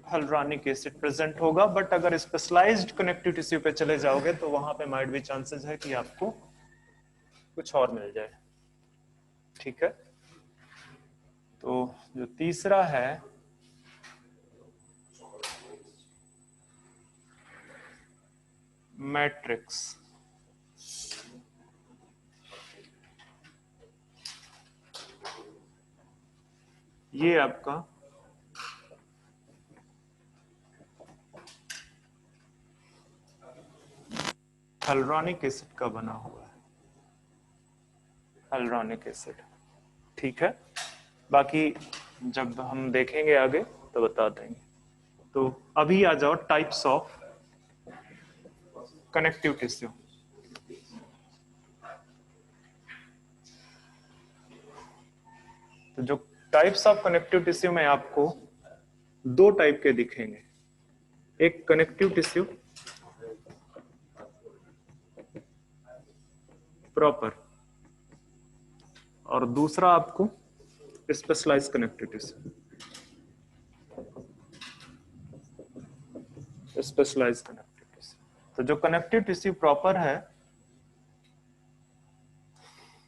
हेल्युरोनिक एसिड प्रेजेंट होगा, बट अगर स्पेशलाइज्ड कनेक्टिव टिश्यू पे चले जाओगे तो वहां पे माइट भी चांसेस है कि आपको कुछ और मिल जाए। ठीक है, तो जो तीसरा है मैट्रिक्स, ये आपका हेल्युरोनिक एसिड का बना हुआ है, हेल्युरोनिक एसिड। ठीक है, बाकी जब हम देखेंगे आगे तो बता देंगे। तो अभी आ जाओ टाइप्स ऑफ कनेक्टिव टिश्यू। तो जो टाइप्स ऑफ कनेक्टिव टिश्यू में आपको दो टाइप के दिखेंगे, एक कनेक्टिव टिश्यू प्रॉपर और दूसरा आपको specialised connective tissue, specialised connective tissue. तो जो कनेक्टिव टिश्यू प्रॉपर है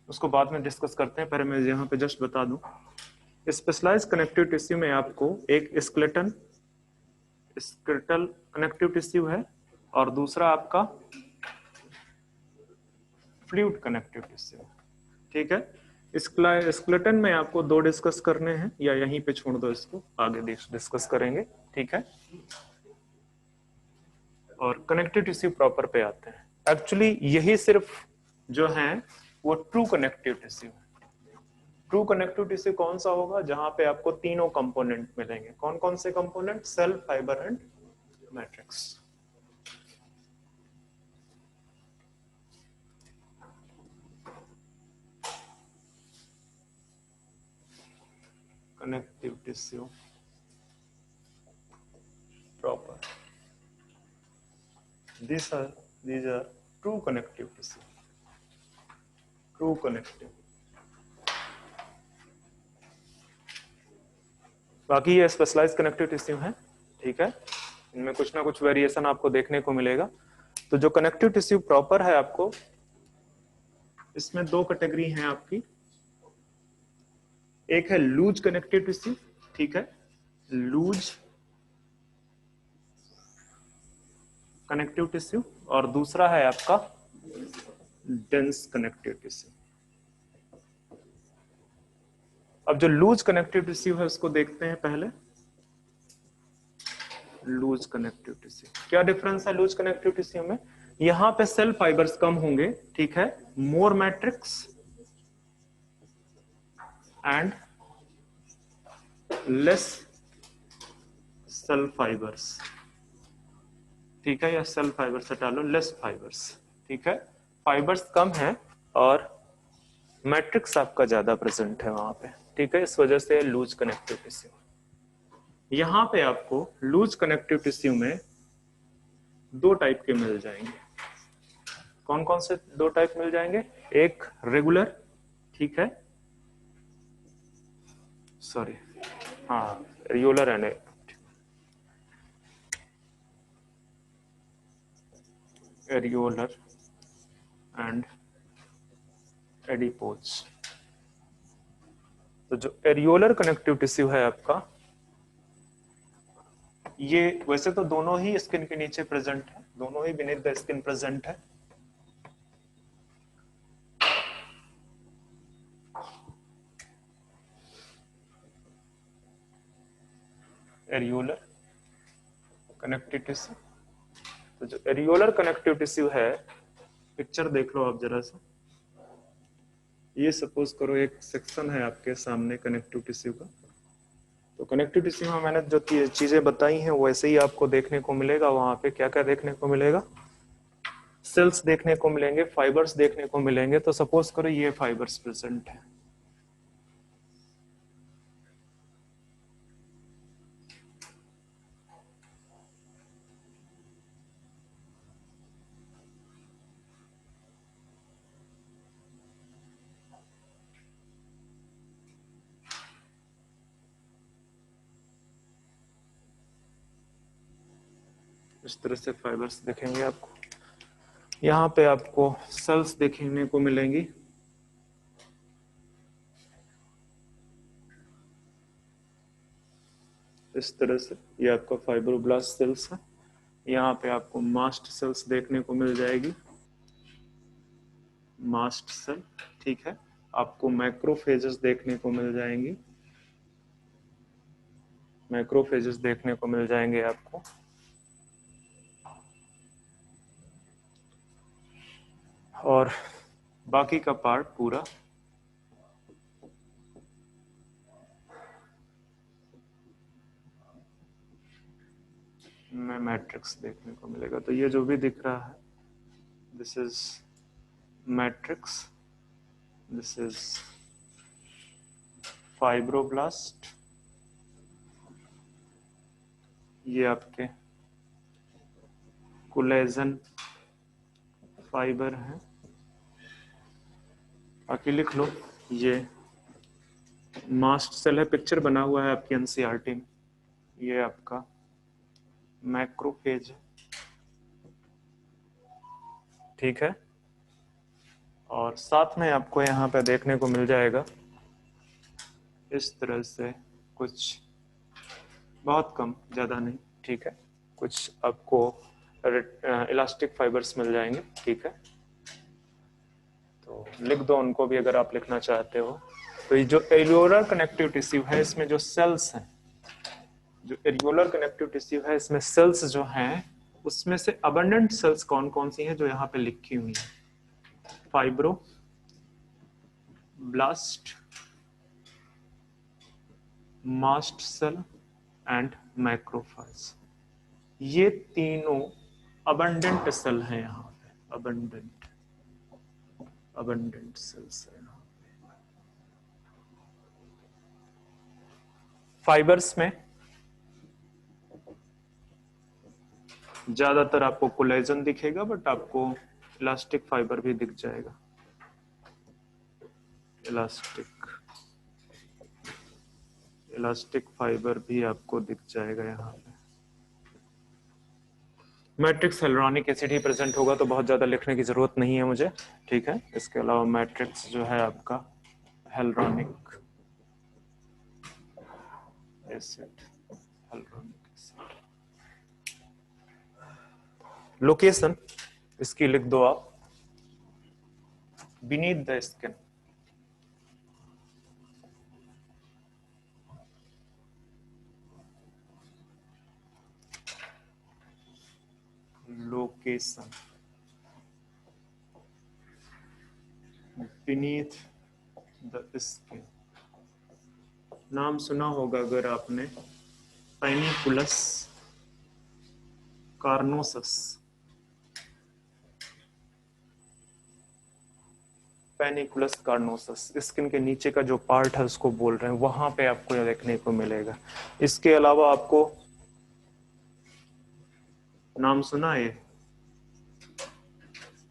उसको बाद में डिस्कस करते हैं, पहले मैं यहाँ पे जस्ट बता दूं। स्पेशलाइज्ड कनेक्टिव टिश्यू में आपको एक स्केलेटल कनेक्टिव टिश्यू है और दूसरा आपका फ्लूइड कनेक्टिव टिश्यू। ठीक है, स्केलेटन में आपको दो डिस्कस करने हैं, या यहीं पे छोड़ दो, इसको आगे डिस्कस करेंगे। ठीक है, और कनेक्टिव टिश्यू प्रॉपर पे आते हैं। एक्चुअली यही सिर्फ जो है वो ट्रू कनेक्टिव टिश्यू है। ट्रू कनेक्टिव टिश्यू कौन सा होगा? जहां पे आपको तीनों कंपोनेंट मिलेंगे। कौन कौन से component? Cell, fibre and matrix. Connective tissue proper, these are true connective tissue, true connective। बाकी ये स्पेशलाइज्ड कनेक्टिव टिश्यू है। ठीक है, इनमें कुछ ना कुछ वेरिएशन आपको देखने को मिलेगा। तो जो कनेक्टिव टिश्यू प्रॉपर है आपको, इसमें दो कैटेगरी हैं आपकी। एक है लूज कनेक्टिव टिश्यू, ठीक है, लूज कनेक्टिव टिश्यू, और दूसरा है आपका डेंस कनेक्टिव टिश्यू। अब जो लूज कनेक्टिव टिश्यू है उसको देखते हैं पहले। लूज कनेक्टिव टिश्यू, क्या डिफरेंस है लूज कनेक्टिव टिश्यू में? यहां पे सेल फाइबर्स कम होंगे, ठीक है, more matrix and less cell fibres. ठीक है, या सेल फाइबर्स हटा लो, लेस फाइबर्स। ठीक है, फाइबर्स कम है और मैट्रिक्स आपका ज्यादा प्रेजेंट है वहां पे। ठीक है, इस वजह से लूज कनेक्टिव टिश्यू। यहां पे आपको लूज कनेक्टिव टिश्यू में दो टाइप के मिल जाएंगे। कौन कौन से दो टाइप मिल जाएंगे? एक रेगुलर, ठीक है, सॉरी, हाँ, regular and areolar and adipose. तो जो एरियोलर कनेक्टिव टिश्यू है आपका, ये वैसे तो दोनों ही स्किन के नीचे प्रेजेंट है, दोनों ही बीनीथ द स्किन प्रेजेंट है। Areolar connective tissue. तो जो एरियोलर कनेक्टिव टिश्यू है, पिक्चर देख लो आप जरा सा। ये सपोज करो एक सेक्शन है आपके सामने कनेक्टिव टिश्यू का। तो कनेक्टिव टिश्यू में मैंने जो चीजें बताई हैं वैसे ही आपको देखने को मिलेगा। वहां पे क्या क्या देखने को मिलेगा? सेल्स देखने को मिलेंगे, फाइबर्स देखने को मिलेंगे। तो सपोज करो ये फाइबर्स प्रेजेंट है, इस तरह से फाइबर्स दिखेंगे आपको। यहाँ पे आपको सेल्स देखने को मिलेंगी। इस तरह से ये आपका फाइब्रोब्लास्ट सेल्स है। यहाँ पे आपको मास्ट सेल्स देखने को मिल जाएगी, मास्ट सेल, ठीक है। आपको मैक्रोफेजेस देखने को मिल जाएंगी, मैक्रोफेजेस देखने को मिल जाएंगे आपको। और बाकी का पार्ट पूरा में मैट्रिक्स देखने को मिलेगा। तो ये जो भी दिख रहा है, this is matrix, this is fibroblast, ये आपके कोलेजन फाइबर हैं। बाकी लिख लो, ये मास्ट सेल है, पिक्चर बना हुआ है आपकी एनसीईआरटी में। ये आपका मैक्रोफेज है, ठीक है। और साथ में आपको यहाँ पे देखने को मिल जाएगा इस तरह से कुछ, बहुत कम, ज़्यादा नहीं, ठीक है, कुछ आपको इलास्टिक फाइबर्स मिल जाएंगे, ठीक है। तो लिख दो उनको भी अगर आप लिखना चाहते हो। तो ये जो एरियोलर कनेक्टिव टिश्यू है, इसमें जो सेल्स हैं, जो एरियोलर कनेक्टिव टिश्यू है, इसमें सेल्स जो हैं, उसमें से अबंडेंट सेल्स कौन कौन सी हैं जो यहाँ पे लिखी हुई हैं? Fibroblast, mast cell and macrophage, ये तीनों अबंडेंट सेल हैं यहाँ पे, अबंडेंट सेल्स है यहाँ। फाइबर्स में ज्यादातर आपको कोलेजन दिखेगा, बट आपको इलास्टिक फाइबर भी दिख जाएगा, इलास्टिक फाइबर भी आपको दिख जाएगा यहाँ पे। मैट्रिक्स हेल्युरोनिक एसिड ही प्रेजेंट होगा, तो बहुत ज्यादा लिखने की जरूरत नहीं है मुझे, ठीक है। इसके अलावा मैट्रिक्स जो है आपका हेल्युरोनिक एसिड, लोकेशन इसकी लिख दो आप, beneath the skin, location beneath the skin. नाम सुना होगा अगर आपने, पैनिकुलस कार्नोसस, पैनिकुलस कार्नोसस स्किन के नीचे का जो पार्ट है उसको बोल रहे हैं, वहां पे आपको यह देखने को मिलेगा। इसके अलावा आपको नाम सुना है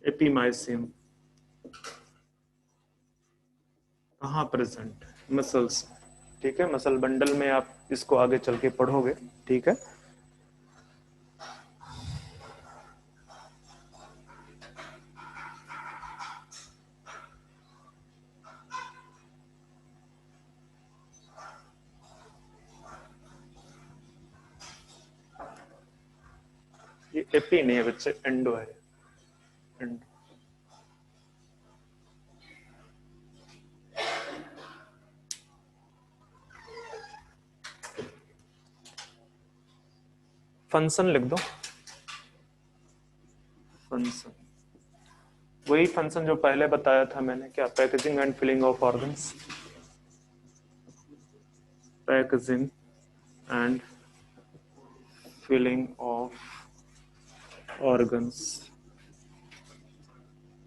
एपिमाइसियम, कहाँ प्रेजेंट? मसल्स, ठीक है, मसल बंडल में आप इसको आगे चल के पढ़ोगे, ठीक है। ये एपी नहीं है बच्चे, एंडो है, एंडो। फंक्शन लिख दो, फंक्शन वही फंक्शन जो पहले बताया था मैंने, क्या? Packaging and filling of organs, packaging and filling of organs,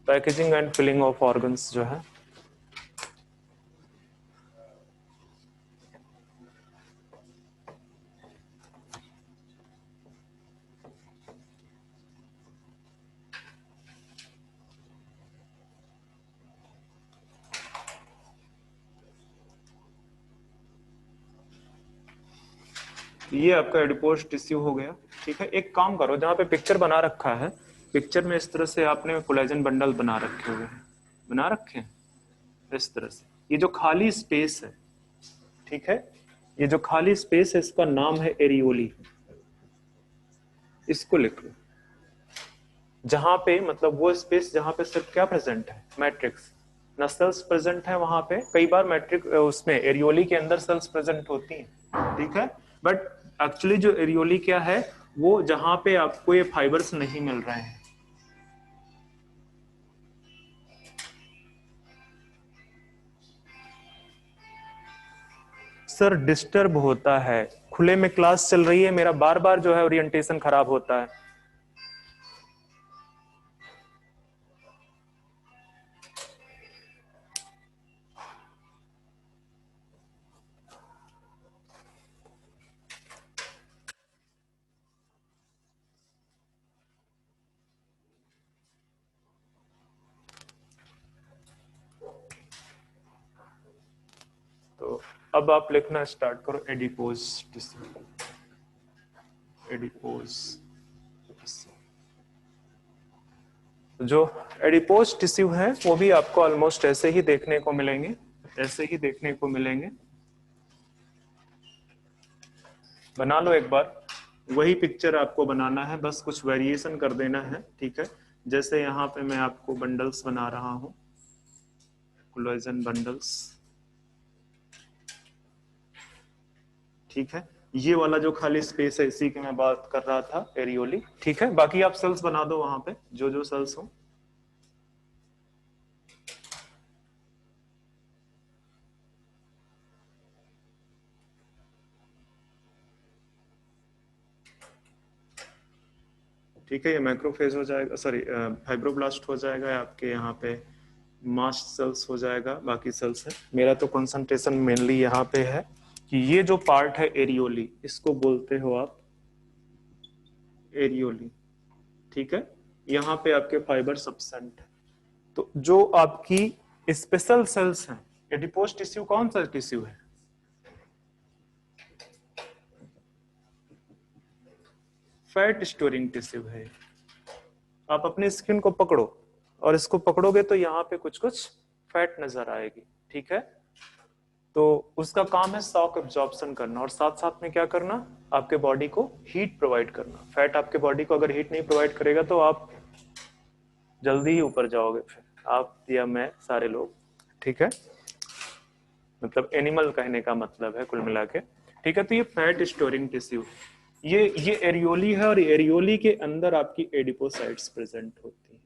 packaging and filling of organs जो है ये आपका एडिपोज टिश्यू हो गया, ठीक है, एक काम करो, जहाँ पे पिक्चर बना रखा है, पिक्चर में इस तरह से आपने कोलेजन बंडल बना रखे हुए हैं, बना रखे हैं इस तरह से। ये जो खाली स्पेस है, ठीक है, ये जो खाली स्पेस है इसका नाम है एरियोली। इसको लिख लो, जहां पे मतलब वो स्पेस जहां पे सिर्फ क्या प्रेजेंट है, मैट्रिक्स, ना सेल्स प्रेजेंट है वहां पे। कई बार मैट्रिक उसमें एरियोली के अंदर सेल्स प्रेजेंट होती हैं, ठीक है, बट एक्चुअली जो एरियोली क्या है, वो जहां पे आपको ये फाइबर्स नहीं मिल रहे हैं। सर डिस्टर्ब होता है, खुले में क्लास चल रही है, मेरा बार बार जो है ओरिएंटेशन खराब होता है। तो अब आप लिखना स्टार्ट करो, एडिपोज टिश्यू, एडिपोज टिश्यू। जो एडिपोज टिश्यू है वो भी आपको ऑलमोस्ट ऐसे ही देखने को मिलेंगे, ऐसे ही देखने को मिलेंगे। बना लो एक बार, वही पिक्चर आपको बनाना है, बस कुछ वेरिएशन कर देना है, ठीक है। जैसे यहाँ पे मैं आपको बंडल्स बना रहा हूँ, कोलेजन बंडल्स, ठीक है। ये वाला जो खाली स्पेस है इसी की मैं बात कर रहा था, एरियोली, ठीक है। बाकी आप सेल्स बना दो वहां पे जो जो सेल्स हो। ठीक है, ये मैक्रोफेज हो जाएगा, सॉरी फाइब्रोब्लास्ट हो जाएगा, आपके यहाँ पे मास्ट सेल्स हो जाएगा, बाकी सेल्स है। मेरा तो कंसंट्रेशन मेनली यहाँ पे है कि ये जो पार्ट है एरियोली, इसको बोलते हो आप एरियोली, ठीक है। यहाँ पे आपके फाइबर सबसेंट है। तो जो आपकी स्पेशल सेल्स हैं, एडिपोज टिश्यू कौन सा टिश्यू है? फैट स्टोरिंग टिश्यू है। आप अपनी स्किन को पकड़ो और इसको पकड़ोगे तो यहाँ पे कुछ कुछ फैट नजर आएगी, ठीक है। तो उसका काम है शॉक एब्जॉर्प्शन करना और साथ साथ में क्या करना, आपके बॉडी को हीट प्रोवाइड करना। फैट आपके बॉडी को अगर हीट नहीं प्रोवाइड करेगा तो आप जल्दी ही ऊपर जाओगे, फिर आप या मैं, सारे लोग, ठीक है। मतलब एनिमल कहने का मतलब है कुल मिला के, ठीक है। तो ये फैट स्टोरिंग टिश्यू, ये एरियोली है और एरियोली के अंदर आपकी एडिपोसाइट्स प्रेजेंट होती हैं।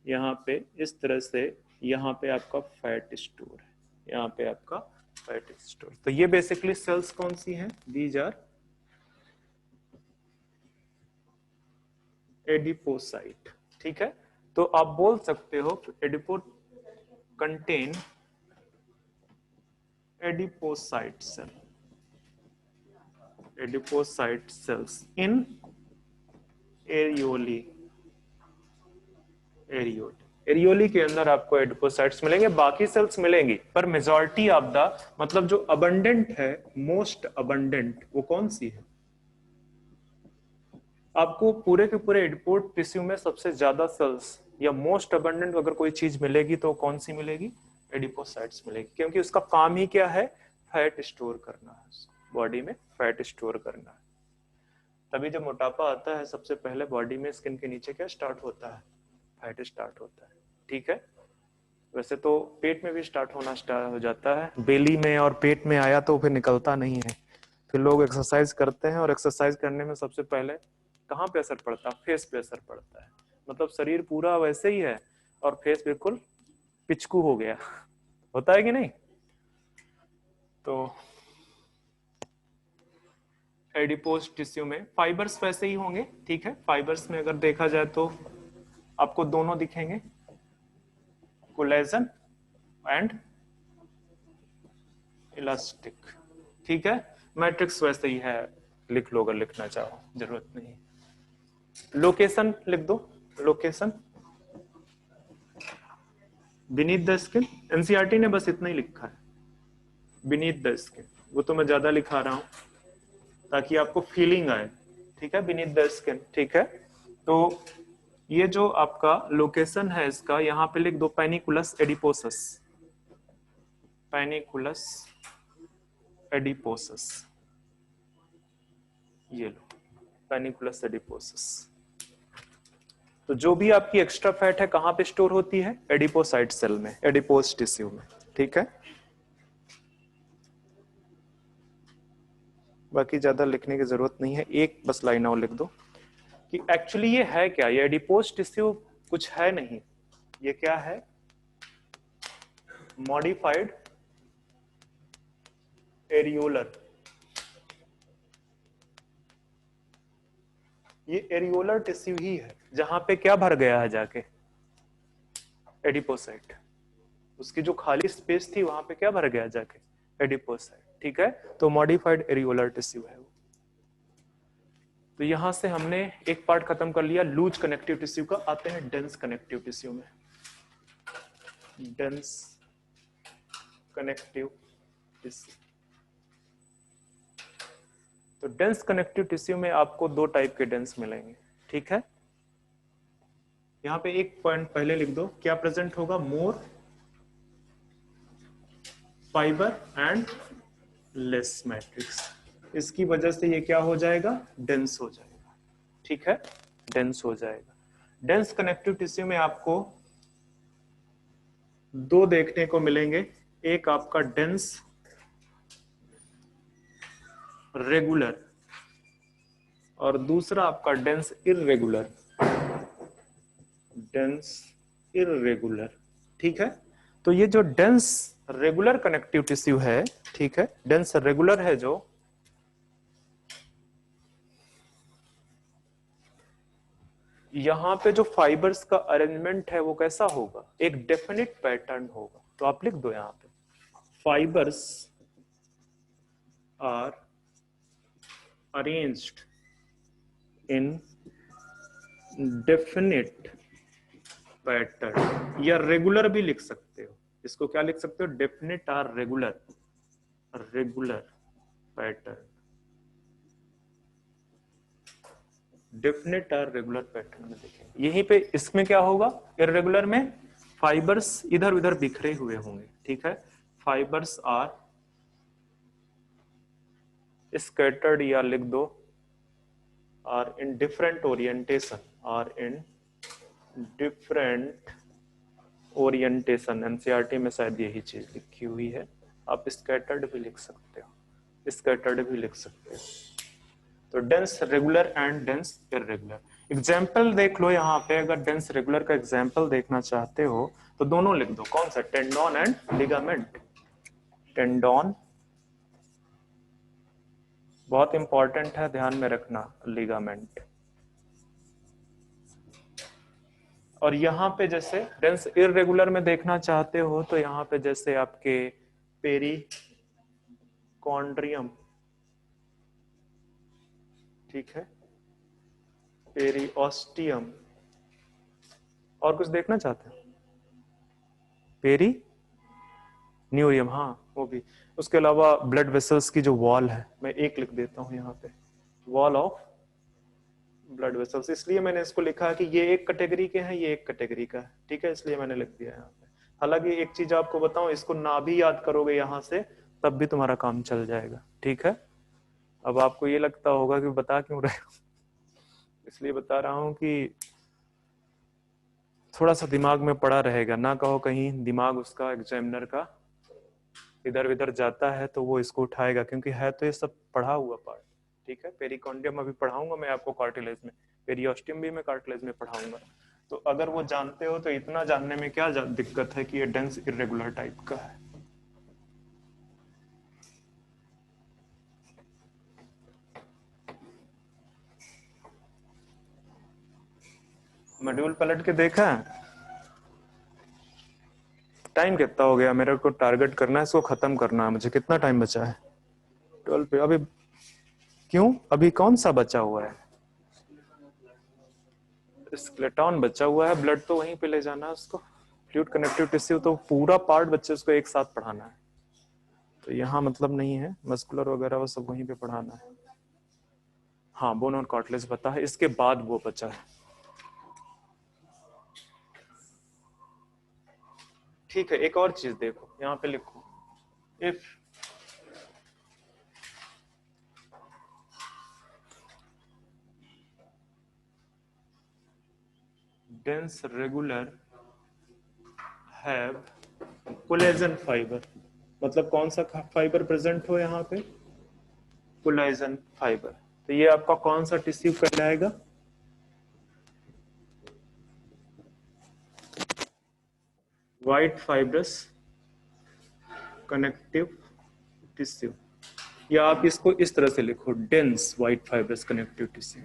यहाँ पे इस तरह से, यहाँ पे आपका फैट स्टोर है, यहाँ पे आपका फैट स्टोर। तो ये बेसिकली सेल्स कौन सी हैं? दीज आर एडिपोसाइट, ठीक है। तो आप बोल सकते हो adipo contain adipocyte cell, adipocyte cells in areolae, areolae के अंदर आपको एडिपोसाइट्स मिलेंगे, बाकी सेल्स मिलेंगी, पर मेजॉरिटी ऑफ द, मतलब जो अबंडेंट है, मोस्ट अबंडेंट, वो कौन सी है? आपको पूरे के पूरे एडिपोज टिश्यू में सबसे ज्यादा सेल्स या मोस्ट अबंडेंट अगर कोई चीज मिलेगी तो कौन सी मिलेगी? एडिपोसाइट्स मिलेगी, क्योंकि उसका काम ही क्या है? फैट स्टोर करना है, बॉडी में फैट स्टोर करना है। तभी जब मोटापा आता है सबसे पहले बॉडी में स्किन के नीचे क्या स्टार्ट होता है? फैट स्टार्ट होता है, ठीक है। वैसे तो पेट में भी स्टार्ट होना स्टार्ट हो जाता है, बेली में और पेट में आया तो फिर निकलता नहीं है। फिर लोग एक्सरसाइज करते हैं और एक्सरसाइज करने में सबसे पहले कहाँ पे असर पड़ता है? फेस पे असर पड़ता है। मतलब शरीर पूरा वैसे ही है और फेस बिल्कुल पिचकू हो गया, होता है कि नहीं? तो एडिपोज टिश्यू में फाइबर्स वैसे ही होंगे, ठीक है। फाइबर्स में अगर देखा जाए तो आपको दोनों दिखेंगे, कोलेजन एंड इलास्टिक, ठीक है। मैट्रिक्स वैसे ही है, लिख लो अगर लिखना चाहो, जरूरत नहीं। लोकेशन लिख दो, location beneath the skin, NCERT ने बस इतना ही लिखा है, बीनीथ द स्किन। वो तो मैं ज्यादा लिखा रहा हूं ताकि आपको फीलिंग आए, ठीक है, बीनीथ द स्किन। ठीक है, तो ये जो आपका लोकेशन है इसका, यहां पे लिख दो पैनिकुलस एडिपोसस, पैनिकुलस एडिपोसस, ये लो पैनिकुलस एडिपोसस। तो जो भी आपकी एक्स्ट्रा फैट है कहां पे स्टोर होती है? एडिपोसाइट सेल में, एडिपोस टिश्यू में। ठीक है, बाकी ज्यादा लिखने की जरूरत नहीं है, एक बस लाइन और लिख दो कि एक्चुअली ये है क्या। ये एडिपोस टिश्यू कुछ है नहीं, ये क्या है? Modified areolar. ये एरियोलर टिश्यू ही है जहां पे क्या भर गया है जाके? एडिपोसाइट। उसकी जो खाली स्पेस थी वहां पे क्या भर गया जाके? एडिपोसाइट। ठीक है, तो मॉडिफाइड एरियोलर टिश्यू है वो। तो यहां से हमने एक पार्ट खत्म कर लिया लूज कनेक्टिव टिश्यू का। आते हैं डेंस कनेक्टिव टिश्यू में। डेंस कनेक्टिव टिश्यू, तो डेंस कनेक्टिव टिश्यू में आपको दो टाइप के डेंस मिलेंगे। ठीक है, यहां पे एक पॉइंट पहले लिख दो, क्या प्रेजेंट होगा? मोर फाइबर एंड लेस मैट्रिक्स। इसकी वजह से ये क्या हो जाएगा? डेंस हो जाएगा। ठीक है, डेंस हो जाएगा। डेंस कनेक्टिव टिश्यू में आपको दो देखने को मिलेंगे, एक आपका डेंस रेगुलर और दूसरा आपका डेंस इररेगुलर। Dense irregular. ठीक है, तो ये जो डेंस रेगुलर कनेक्टिव टिश्यू है, ठीक है, डेंस रेगुलर है जो, यहां पे जो फाइबर्स का अरेंजमेंट है वो कैसा होगा? एक डेफिनेट पैटर्न होगा। तो आप लिख दो यहां पे, fibres are arranged in definite pattern, या रेगुलर भी लिख सकते हो। इसको क्या लिख सकते हो? Definite or regular, regular pattern, definite or regular pattern में देखेंगे। यहीं पे इसमें क्या होगा? इररेगुलर में फाइबर्स इधर उधर बिखरे हुए होंगे। ठीक है, फाइबर्स आर स्कैटर्ड, या लिख दो are in different orientation, are in different orientation. NCERT में शायद यही चीज लिखी हुई है, आप स्कैटर्ड भी लिख सकते हो, स्कैटर्ड भी लिख सकते हो। तो dense regular and dense irregular. Example देख लो यहाँ पे, अगर डेंस रेगुलर का एग्जाम्पल देखना चाहते हो तो दोनों लिख दो। कौन सा? Tendon and ligament. टेंडोन बहुत इंपॉर्टेंट है, ध्यान में रखना, लिगामेंट। और यहाँ पे जैसे डेंस इररेगुलर में देखना चाहते हो तो यहाँ पे जैसे आपके पेरिकॉन्ड्रियम, ठीक है, पेरिओस्टियम, और कुछ देखना चाहते हो? पेरी न्यूरियम, हाँ वो भी। उसके अलावा ब्लड वेसल्स की जो वॉल है, मैं एक लिख देता हूं यहाँ पे, वॉल ऑफ ब्लड वेसल्स। इसलिए मैंने इसको लिखा है कि ये एक कैटेगरी के हैं, ये एक कैटेगरी का है। ठीक है, इसलिए मैंने लिख दिया यहाँ पे। हालांकि एक चीज आपको बताऊं, इसको ना भी याद करोगे यहाँ से तब भी तुम्हारा काम चल जाएगा। ठीक है, अब आपको ये लगता होगा कि बता क्यों रहे हो, इसलिए बता रहा हूं कि थोड़ा सा दिमाग में पड़ा रहेगा, ना कहो कहीं दिमाग उसका एग्जामिनर का इधर उधर जाता है तो वो इसको उठाएगा, क्योंकि है तो ये सब पढ़ा हुआ पार्ट। ठीक है, पेरिकॉन्डियम अभी पढ़ाऊंगा मैं आपको कार्टिलेज में, पेरियोस्टियम भी मैं कार्टिलेज में पढ़ाऊंगा। तो अगर वो जानते हो तो इतना जानने में क्या दिक्कत है कि ये डेंस इरेगुलर टाइप का है। मॉड्यूल पलट के देखा है? टाइम कितना हो गया? मेरे को टारगेट करना है, इसको खत्म करना है मुझे। कितना टाइम बचा है? 12 पे। अभी क्यों? अभी कौन सा बचा हुआ है? स्केलेटन बचा हुआ है, ब्लड तो वहीं पे ले जाना है उसको। फ्लूइड कनेक्टिव टिश्यू तो पूरा पार्ट बच्चे उसको एक साथ पढ़ाना है, तो यहाँ मतलब नहीं है, मस्कुलर वगैरह वो सब वहीं पे पढ़ाना है। हाँ बोन और कार्टिलेज पता है, इसके बाद वो बचा है। ठीक है, एक और चीज देखो, यहाँ पे लिखो, if dense regular have collagen fibre, मतलब कौन सा फाइबर प्रेजेंट हो यहाँ पे, कोलेजन फाइबर। तो ये आपका कौन सा टिश्यू कहलाएगा, वाइट फाइब्रस कनेक्टिव टिश्यू, या आप इसको इस तरह से लिखो, dense white fibrous connective tissue,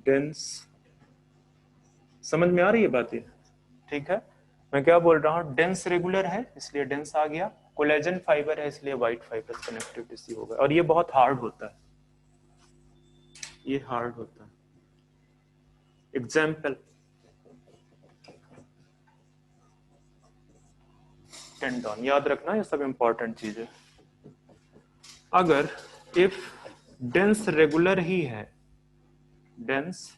dense. समझ में आ रही है बात ये? ठीक है, मैं क्या बोल रहा हूँ, डेंस रेगुलर है इसलिए डेंस आ गया, कोलेजन फाइबर है इसलिए वाइट फाइब्रस कनेक्टिव टिश्यू होगा, और ये बहुत हार्ड होता है, ये हार्ड होता है। एग्जाम्पल, टेंडन, याद रखना ये सब इंपॉर्टेंट चीज है। अगर इफ डेंस रेगुलर ही है, dense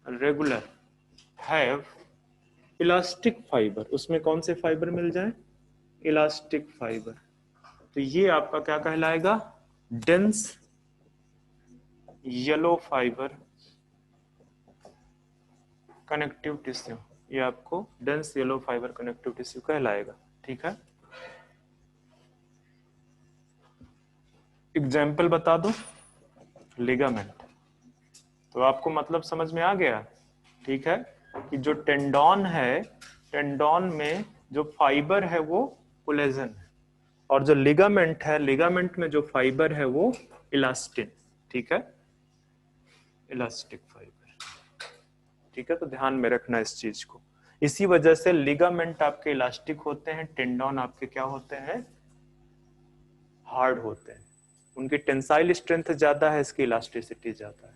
regular have elastic fibre, उसमें कौन से फाइबर मिल जाए, इलास्टिक फाइबर, तो ये आपका क्या कहलाएगा, dense yellow fibre connective tissue, ये आपको dense yellow fibre connective tissue कहलाएगा। ठीक है, एग्जाम्पल बता दो, लिगामेंट, तो आपको मतलब समझ में आ गया। ठीक है, कि जो टेंडन है, टेंडन में जो फाइबर है वो कोलेजन है, और जो लिगामेंट है, लिगामेंट में जो फाइबर है वो इलास्टिन। ठीक है, इलास्टिक फाइबर। ठीक है, तो ध्यान में रखना इस चीज को, इसी वजह से लिगामेंट आपके इलास्टिक होते हैं, टेंडन आपके क्या होते हैं, हार्ड होते हैं, उनकी टेंसाइल स्ट्रेंथ ज्यादा है, इसकी इलास्टिसिटी ज्यादा है।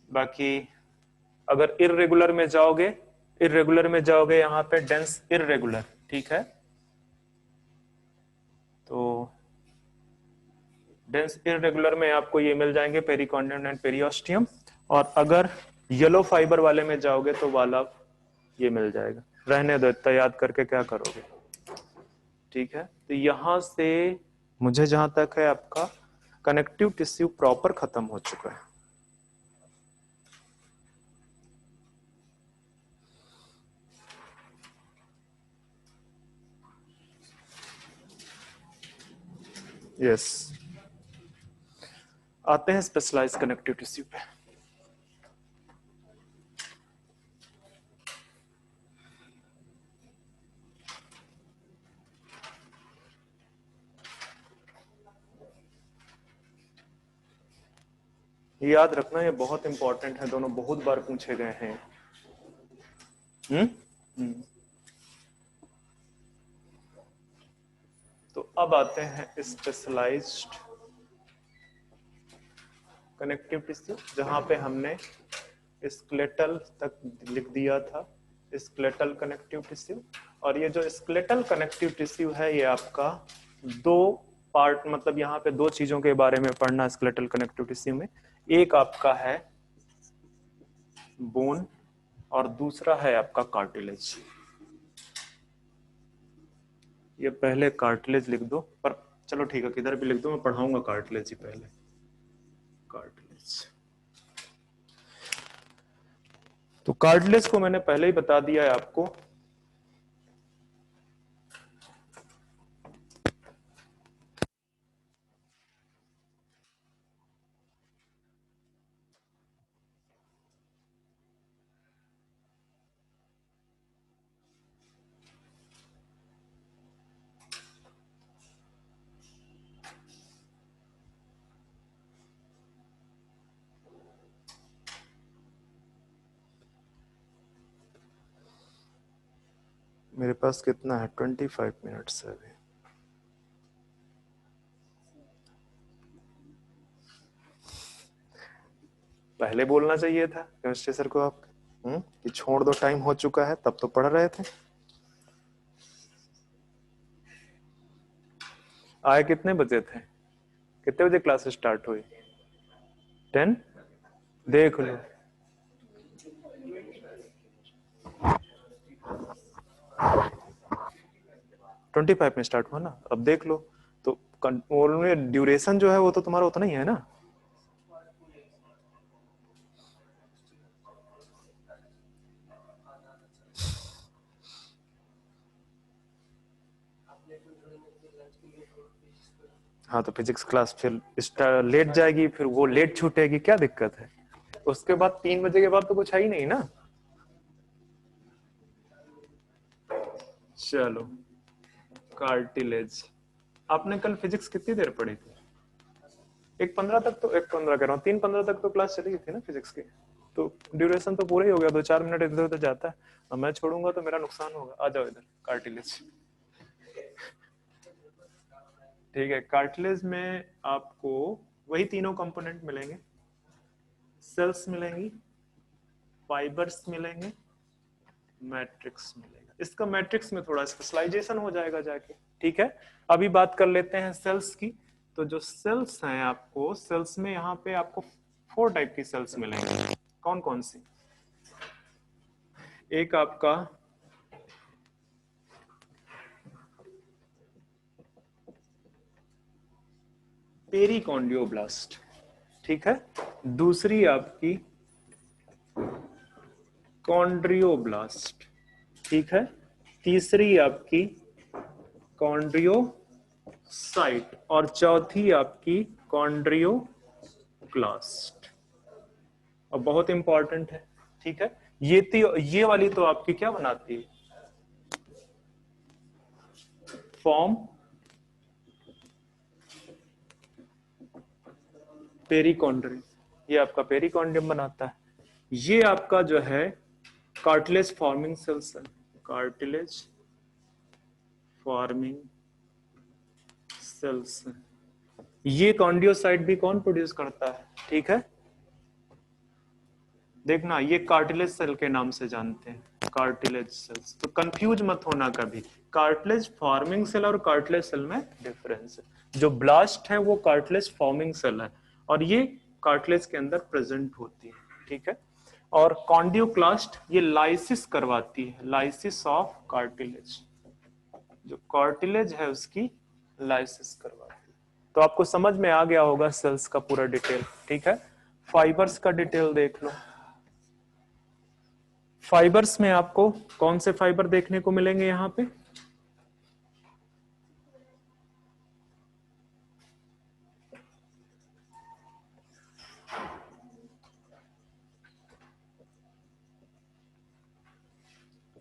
बाकी अगर इर्रेगुलर में जाओगे, इर्रेगुलर में जाओगे यहाँ पे डेंस इर्रेगुलर, ठीक है, तो डेंस इर्रेगुलर में आपको ये मिल जाएंगे पेरिकॉर्डियम एंड पेरियोस्टियम, और अगर येलो फाइबर वाले में जाओगे तो वाला ये मिल जाएगा। रहने दो, इतना याद करके क्या करोगे। ठीक है, तो यहां से मुझे जहां तक है आपका कनेक्टिव टिश्यू प्रॉपर खत्म हो चुका है। यस, आते हैं स्पेशलाइज्ड कनेक्टिव टिश्यू पे। याद रखना ये बहुत इंपॉर्टेंट है, दोनों बहुत बार पूछे गए हैं। तो अब आते हैं स्पेशलाइज्ड कनेक्टिव टिश्यू, जहां पे हमने स्केलेटल तक लिख दिया था, स्केलेटल कनेक्टिव टिश्यू। और ये जो स्केलेटल कनेक्टिव टिश्यू है, ये आपका दो पार्ट, मतलब यहाँ पे दो चीजों के बारे में पढ़ना स्केलेटल कनेक्टिव टिश्यू में, एक आपका है बोन और दूसरा है आपका कार्टिलेज। ये पहले कार्टिलेज लिख दो, पर चलो ठीक है, किधर भी लिख दो, मैं पढ़ाऊंगा कार्टिलेज ही पहले, कार्टिलेज। तो कार्टिलेज को मैंने पहले ही बता दिया है आपको, मेरे पास कितना है, 25 मिनट्स है अभी। पहले बोलना चाहिए था केमिस्ट्री सर को आप, कि छोड़ दो, टाइम हो चुका है, तब तो पढ़ रहे थे। आए कितने बजे थे, कितने बजे क्लास स्टार्ट हुई? 10। देख लो, 25 में स्टार्ट हुआ ना, अब देख लो। तो ड्यूरेशन जो है वो तो तुम्हारा उतना ही है ना। हाँ तो फिजिक्स क्लास फिर लेट जाएगी, फिर वो लेट छूटेगी, क्या दिक्कत है? उसके बाद 3 बजे के बाद तो कुछ है ही नहीं ना। चलो, कार्टिलेज। आपने कल फिजिक्स कितनी देर पढ़ी थी? 1:15 तक तो, 1:15 कह रहा हूँ, 3:15 तक तो क्लास चली थी ना फिजिक्स की। तो ड्यूरेशन तो पूरा ही हो गया, 2-4 मिनट इधर उधर जाता है। अब मैं छोड़ूंगा तो मेरा नुकसान होगा। आ जाओ इधर, कार्टिलेज। ठीक है, कार्टिलेज में आपको वही तीनों कंपोनेंट मिलेंगे। सेल्स मिलेंगी, फाइबर्स मिलेंगे, मैट्रिक्स मिलेगा। इसका मैट्रिक्स में थोड़ा स्पेशलाइजेशन हो जाएगा जाके। ठीक है, अभी बात कर लेते हैं सेल्स की। तो जो सेल्स हैं, आपको सेल्स में यहाँ पे आपको 4 टाइप की सेल्स मिलेंगी। कौन कौन सी? एक आपका पेरिकॉन्डियोब्लास्ट, ठीक है। दूसरी आपकी कॉन्ड्रियोब्लास्ट, ठीक है। तीसरी आपकी कॉन्ड्रियोसाइट, और चौथी आपकी कॉन्ड्रियोक्लास्ट। और बहुत इंपॉर्टेंट है, ठीक है। ये वाली तो आपकी क्या बनाती है? फॉर्म पेरिकॉन्ड्रियम, ये आपका पेरिकॉन्ड्रियम बनाता है। ये आपका जो है कार्टिलेज फॉर्मिंग सेल्स है, कार्टिलेज फॉर्मिंग सेल्स है। ये कॉन्डियोसाइट भी कौन प्रोड्यूस करता है? ठीक है, देखना, ये कार्टिलेज सेल के नाम से जानते हैं, कार्टिलेज सेल्स। तो कंफ्यूज मत होना कभी, कार्टिलेज फॉर्मिंग सेल और कार्टिलेज सेल में डिफरेंस है। जो ब्लास्ट है वो कार्टिलेज फॉर्मिंग सेल है, और ये कार्टिलेज के अंदर प्रेजेंट होती है, ठीक है। और कॉन्डियोक्लास्ट ये लाइसिस करवाती है, लाइसिस ऑफ कार्टिलेज। जो कार्टिलेज है उसकी लाइसिस करवाती है। तो आपको समझ में आ गया होगा सेल्स का पूरा डिटेल, ठीक है। फाइबर्स का डिटेल देख लो। फाइबर्स में आपको कौन से फाइबर देखने को मिलेंगे यहां पे?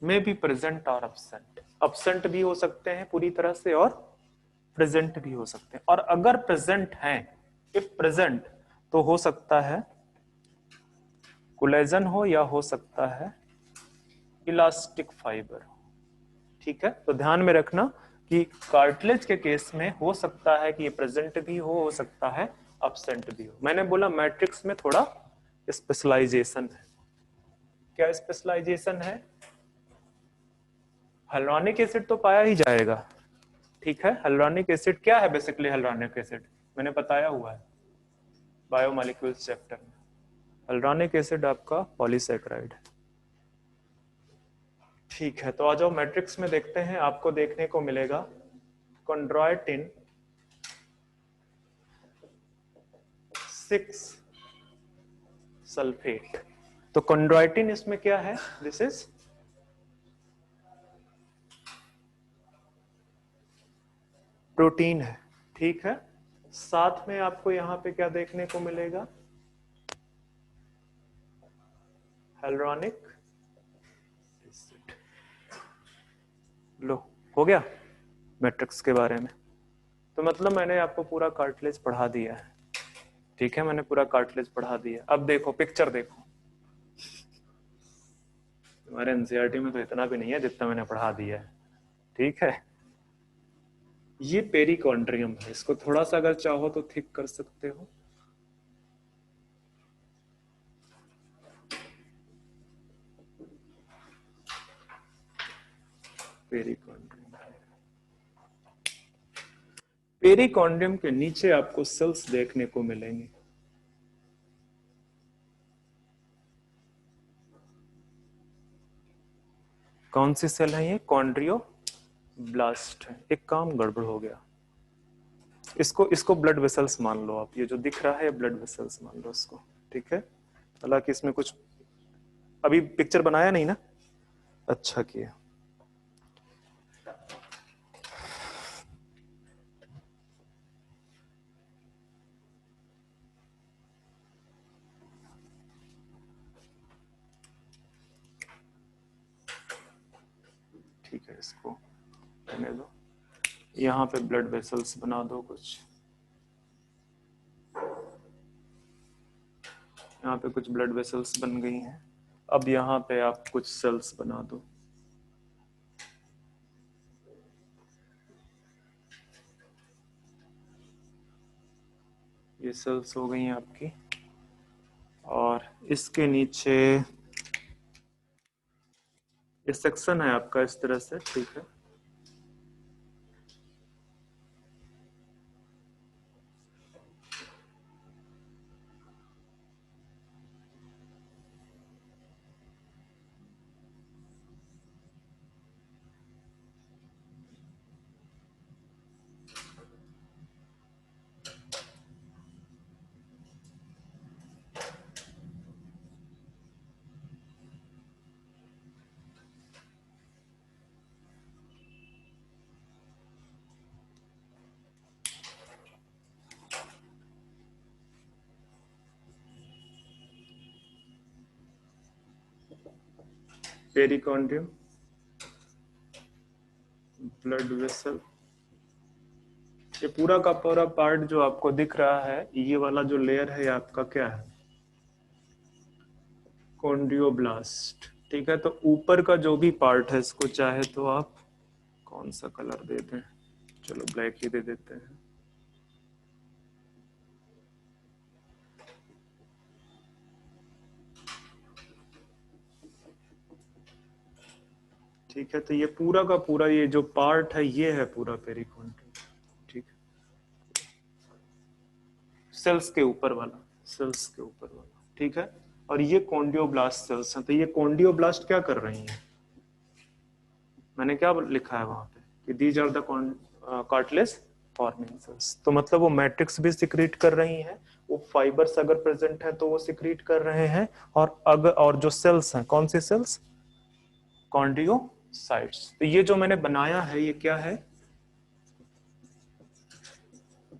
में भी प्रेजेंट और अब्सेंट, अब्सेंट भी हो सकते हैं पूरी तरह से, और प्रेजेंट भी हो सकते हैं। और अगर प्रेजेंट हैं, इफ प्रेजेंट, तो हो सकता है कोलेजन हो, या हो सकता है इलास्टिक फाइबर, ठीक है। तो ध्यान में रखना कि कार्टिलेज के केस में हो सकता है कि ये प्रेजेंट भी हो सकता है अब्सेंट भी हो। मैंने बोला मैट्रिक्स में थोड़ा स्पेशलाइजेशन है। क्या स्पेशलाइजेशन है? hyaluronic एसिड तो पाया ही जाएगा, ठीक है। hyaluronic एसिड क्या है बेसिकली? hyaluronic एसिड मैंने बताया हुआ है बायोमोलिक्यूल्स चैप्टर में। hyaluronic एसिड आपका पॉलीसैकेराइड है, ठीक है। तो आ जाओ मैट्रिक्स में देखते हैं। आपको देखने को मिलेगा कॉन्ड्राइटिन 6 सल्फेट। तो कॉन्ड्राइटिन इसमें क्या है? दिस इज प्रोटीन है, ठीक है। साथ में आपको यहां पे क्या देखने को मिलेगा? hyaluronic acid. लो, हो गया मैट्रिक्स के बारे में। तो मतलब मैंने आपको पूरा कार्टिलेज पढ़ा दिया है, ठीक है। मैंने पूरा कार्टिलेज पढ़ा दिया। अब देखो पिक्चर देखो। तुम्हारे एनसीईआरटी में तो इतना भी नहीं है जितना मैंने पढ़ा दिया है, ठीक है। ये पेरिकॉन्ड्रियम है, इसको थोड़ा सा अगर चाहो तो थिक कर सकते हो। पेरिकॉन्ड्रियम, पेरिकॉन्ड्रियम के नीचे आपको सेल्स देखने को मिलेंगे। कौन सी सेल है ये? कॉन्ड्रियोब्लास्ट है। एक काम गड़बड़ हो गया, इसको ब्लड वेसल्स मान लो आप। ये जो दिख रहा है ब्लड वेसल्स मान लो इसको, ठीक है। हालांकि इसमें कुछ अभी पिक्चर बनाया नहीं ना, अच्छा किया। ठीक है, इसको रहने दो। यहाँ पे ब्लड वेसल्स बना दो कुछ, यहाँ पे कुछ ब्लड वेसल्स बन गई हैं। अब यहाँ पे आप कुछ सेल्स बना दो। ये सेल्स हो गई हैं आपकी, और इसके नीचे ये सेक्शन है आपका इस तरह से, ठीक है। पेरिकॉन्ड्रियम, ब्लड वेसल, ये पूरा का पूरा पार्ट जो आपको दिख रहा है, ये वाला जो लेयर है, ये आपका क्या है? कॉन्ड्रियोब्लास्ट, ठीक है। तो ऊपर का जो भी पार्ट है, इसको चाहे तो आप कौन सा कलर दे दें, चलो ब्लैक ही दे देते हैं। ठीक है, तो ये पूरा का पूरा ये जो पार्ट है, ये है पूरा पेरिकॉन्ड्रियम, ठीक है। सेल्स के ऊपर वाला, सेल्स के ऊपर वाला, ठीक है। और ये कॉन्डियोब्लास्ट सेल्स हैं। तो ये कॉन्डियोब्लास्ट क्या कर रही हैं? मैंने क्या लिखा है वहां पे कि these are the cartilage forming cells. तो मतलब वो मैट्रिक्स भी सिक्रीट कर रही हैं, वो फाइबर्स अगर प्रेजेंट है तो वो सिक्रीट कर रहे हैं, और जो सेल्स हैं, कौन सी सेल्स? कॉन्डियोसाइट्स। तो ये जो मैंने बनाया है, ये क्या है?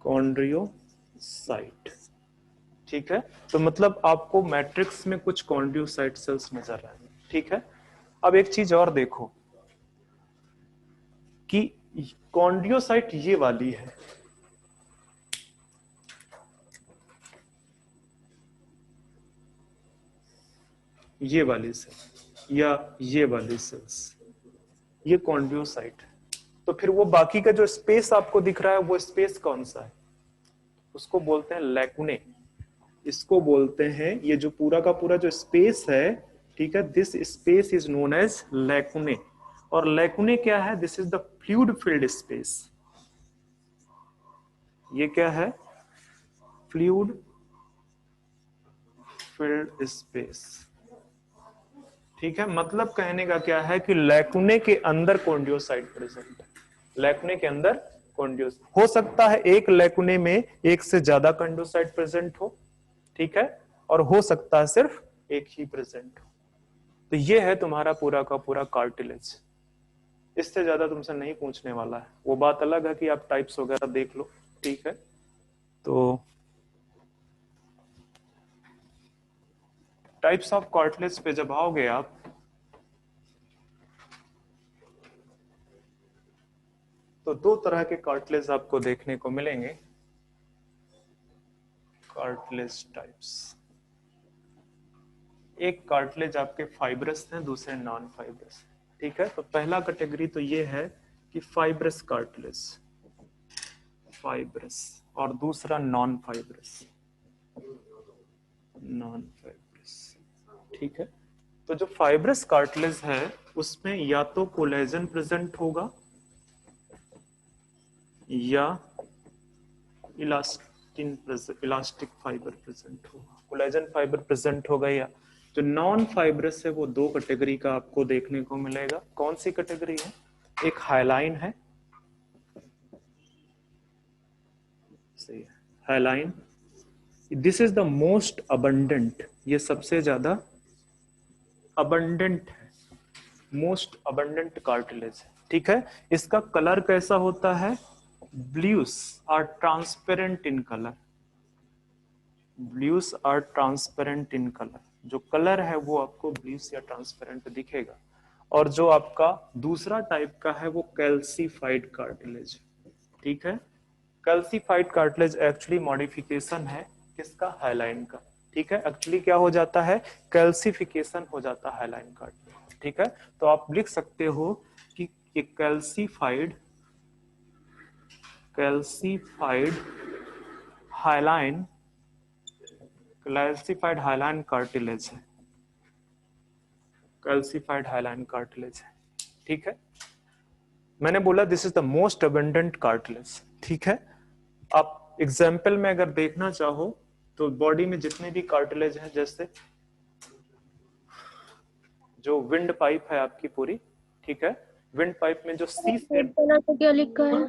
कॉन्ड्रियोसाइट, ठीक है। तो मतलब आपको मैट्रिक्स में कुछ कॉन्ड्रियोसाइट सेल्स नजर आए, ठीक है। अब एक चीज और देखो कि कॉन्ड्रियोसाइट ये वाली है, ये वाली सेल या ये वाली सेल्स, ये कॉन्ड्रियोसाइट है। तो फिर वो बाकी का जो स्पेस आपको दिख रहा है, वो स्पेस कौन सा है? उसको बोलते हैं लैकुने। इसको बोलते हैं, ये जो पूरा का पूरा जो स्पेस है, ठीक है, this space is known as lacunae. और लैकुने क्या है? This is the fluid filled space. ये क्या है? फ्लूइड फिल्ड स्पेस, ठीक है। मतलब कहने का क्या है कि लैकुने के अंदर कॉन्ड्रियोसाइट प्रेजेंट है। लैकुने के अंदर कॉन्ड्रियोस हो सकता है, एक लैकुने में एक से ज्यादा कॉन्ड्रियोसाइट प्रेजेंट हो, ठीक है, और हो सकता है सिर्फ एक ही प्रेजेंट हो। तो ये है तुम्हारा पूरा का पूरा कार्टिलेज। इससे ज्यादा तुमसे नहीं पूछने वाला है। वो बात अलग है कि आप टाइप्स वगैरह देख लो, ठीक है। तो टाइप्स ऑफ कार्टिलेज पे जब आओगे आप, तो दो तरह के कार्टिलेज आपको देखने को मिलेंगे। कार्टिलेज टाइप्स, एक कार्टिलेज आपके फाइब्रस हैं, दूसरे नॉन फाइब्रस, ठीक है। तो पहला कैटेगरी तो ये है कि फाइब्रस कार्टिलेज, फाइब्रस, और दूसरा नॉन फाइब्रस, नॉन फाइब्रस, ठीक है। तो जो फाइब्रस कार्टिलेज है, उसमें या तो कोलेजन प्रेजेंट होगा या इलास्टिक फाइबर प्रेजेंट होगा, कोलेजन फाइबर प्रेजेंट होगा। या जो नॉन फाइब्रस है वो दो कैटेगरी का आपको देखने को मिलेगा। कौन सी कैटेगरी है? एक हाइलाइन है, सही है, hyaline. This is the most abundant, ये सबसे ज्यादा अबंडेंट है, मोस्ट अबंडेंट कार्टिलेज है, ठीक है। इसका कलर कैसा होता है? Bluish or transparent in colour, bluish or transparent in colour, जो कलर है वो आपको ब्लूस या ट्रांसपेरेंट दिखेगा। और जो आपका दूसरा टाइप का है वो कैल्सीफाइड कार्टिलेज, ठीक है। कैल्सीफाइड कार्टिलेज एक्चुअली मॉडिफिकेशन है किसका? हाइलाइन का, ठीक है। एक्चुअली क्या हो जाता है? कैल्सिफिकेशन हो जाता है हाइलाइन कार्टिलेज, ठीक है। तो आप लिख सकते हो कि ये calcified hyaline calcified hyaline cartilage है, कैल्सीफाइड हाइलाइन कार्टिलेज है, ठीक है। मैंने बोला this is the most abundant cartilage, ठीक है। आप एग्जाम्पल में अगर देखना चाहो तो बॉडी में जितने भी कार्टिलेज हैं, जैसे जो विंड पाइप है आपकी पूरी, ठीक है, विंड पाइप में जो सी रेड शेप, कलर पे क्या लिखा है?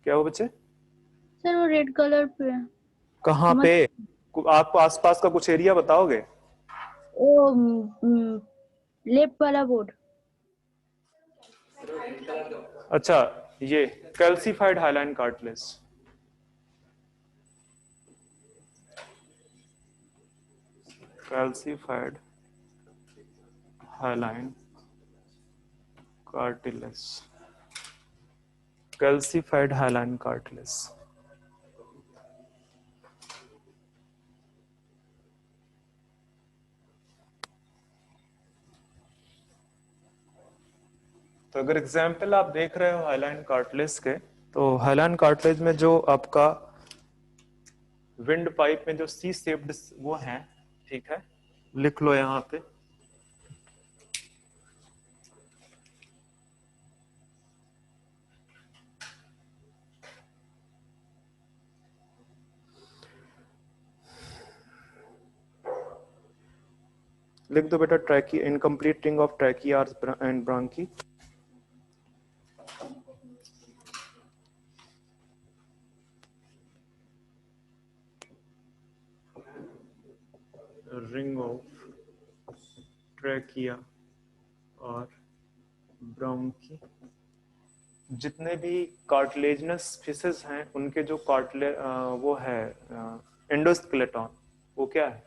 क्या हो बच्चे? सर वो रेड कलर पे है। कहाँ समझ, पे? आप आसपास का कुछ एरिया बताओगे? वो लेफ्ट वाला बोर्ड। अच्छा, ये calcified hyaline cartilage, calcified hyaline cartilage, calcified hyaline cartilage. तो अगर एग्जाम्पल आप देख रहे हो हाइलाइन कार्टिलेज के, तो हाइलाइन कार्टिलेज में जो आपका विंड पाइप में जो सी शेप्ड वो है, ठीक है, लिख लो यहाँ पे। लिख दो बेटा, trachea incomplete ring of tracheas and bronchi. Ring of trachea और ब्रांकी, जितने भी कार्टिलेजनस फिशेस हैं उनके जो वो है एंडोस्केलेटन, वो क्या है?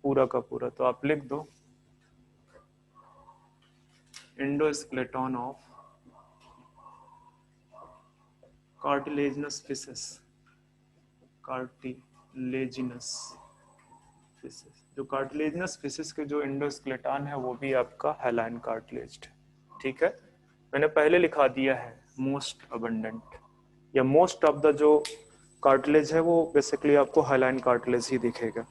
पूरा का पूरा। तो आप लिख दो endoskeleton of cartilaginous fishes, cartilaginous fishes, जो कार्टिलेजनस फिशेस के जो एंडोस्केलेटन है वो भी आपका हाइलाइन कार्टिलेज्ड है, ठीक है। मैंने पहले लिखा दिया है मोस्ट अबंडेंट, या मोस्ट ऑफ द जो कार्टिलेज है वो बेसिकली आपको हाइलाइन कार्टिलेज ही दिखेगा।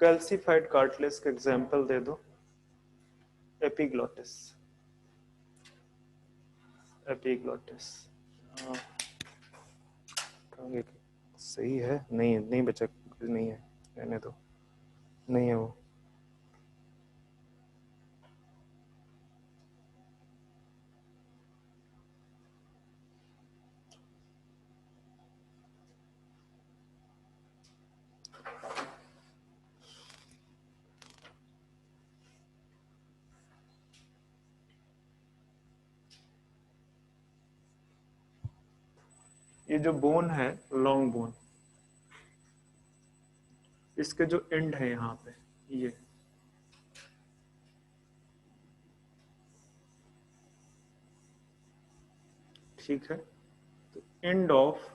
कैल्सीफाइड कार्टिलेज का एग्जांपल दे दो। एपिग्लोटिस, एपिग्लोटिस सही है? नहीं, नहीं बचा, नहीं है, रहने दो, नहीं है वो। ये जो बोन है, लॉन्ग बोन, इसके जो एंड है यहाँ पे, ये ठीक है, तो एंड ऑफ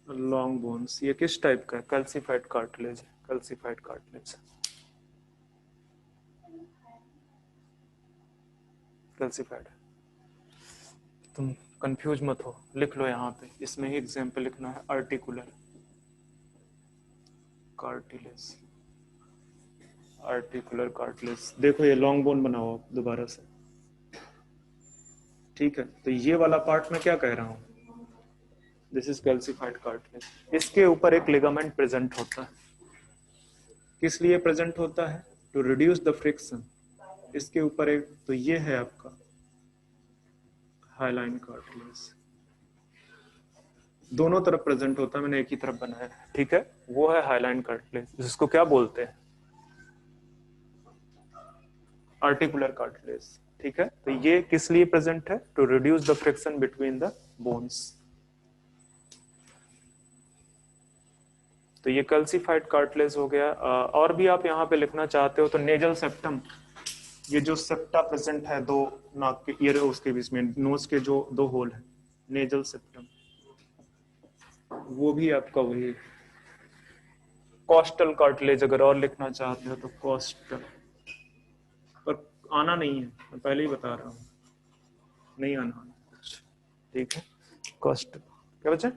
लॉन्ग बोन्स, ये किस टाइप का है? कैल्सीफाइड कार्टिलेज है, कैल्सीफाइड कार्टिलेज, कैल्सीफाइड। तुम कंफ्यूज मत हो, लिख लो यहाँ पे, इसमें ही एग्जाम्पल लिखना है। Articular cartilage, articular cartilage. देखो ये लॉन्ग बोन बनाओ आप दोबारा से, ठीक है। तो ये वाला पार्ट मैं क्या कह रहा हूँ, दिस इज कैल्सिफाइड कार्टिलेज। इसके ऊपर एक लिगामेंट प्रेजेंट होता है। किस लिए प्रेजेंट होता है? To reduce the friction. इसके ऊपर एक, तो ये है आपका हाइलाइन कार्टिलेज, दोनों तरफ प्रेजेंट होता है, मैंने एक ही तरफ बनाया है, ठीक है। वो है हाइलाइन कार्टिलेज, जिसको क्या बोलते हैं, आर्टिकुलर कार्टिलेज, ठीक है। तो ये किस लिए प्रेजेंट है? To reduce the friction between the bones. तो ये कैल्सिफाइड कार्टिलेज हो गया। और भी आप यहाँ पे लिखना चाहते हो तो नेजल सेप्टम, ये जो सेप्टा प्रेजेंट है दो नाक के ईयर उसके बीच में, नोज के जो दो होल है, नेजल सेप्टम, वो भी आपका वही। कॉस्टल कार्टिलेज अगर और लिखना चाहते हो तो कॉस्टल, पर आना नहीं है, मैं पहले ही बता रहा हूँ, नहीं आना कुछ, ठीक है। कॉस्टल क्या बचा?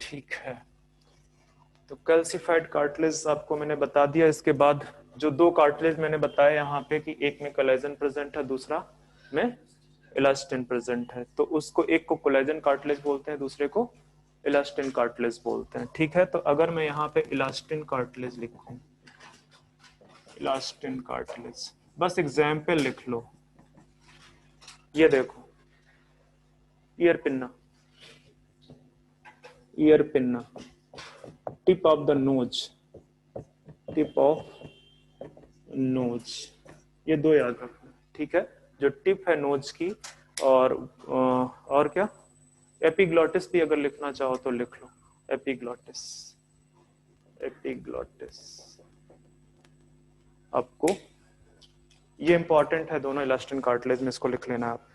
ठीक है। तो कैल्सिफाइड कार्टिलेज आपको मैंने बता दिया। इसके बाद जो दो कार्टिलेज मैंने बताया यहाँ पे कि एक में कोलेजन प्रेजेंट है, दूसरा में इलास्टिन प्रेजेंट है, तो उसको एक को कोलेजन कार्टिलेज बोलते हैं, दूसरे को इलास्टिन कार्टिलेज बोलते हैं, ठीक है। तो अगर मैं यहाँ पे इलास्टिन कार्टिलेज लिखूं, इलास्टिन कार्टिलेज, बस एग्जाम्पल लिख लो। ये देखो, ear pinna, ear pinna, tip of the nose, tip of nose, ये दो याद रखना, ठीक है। जो टिप है नोज की, और क्या, एपिग्लॉटिस भी अगर लिखना चाहो तो लिख लो, एपिग्लॉटिस, एपिग्लॉटिस आपको, ये इंपॉर्टेंट है दोनों इलास्टिन कार्टिलेज में, इसको लिख लेना आप।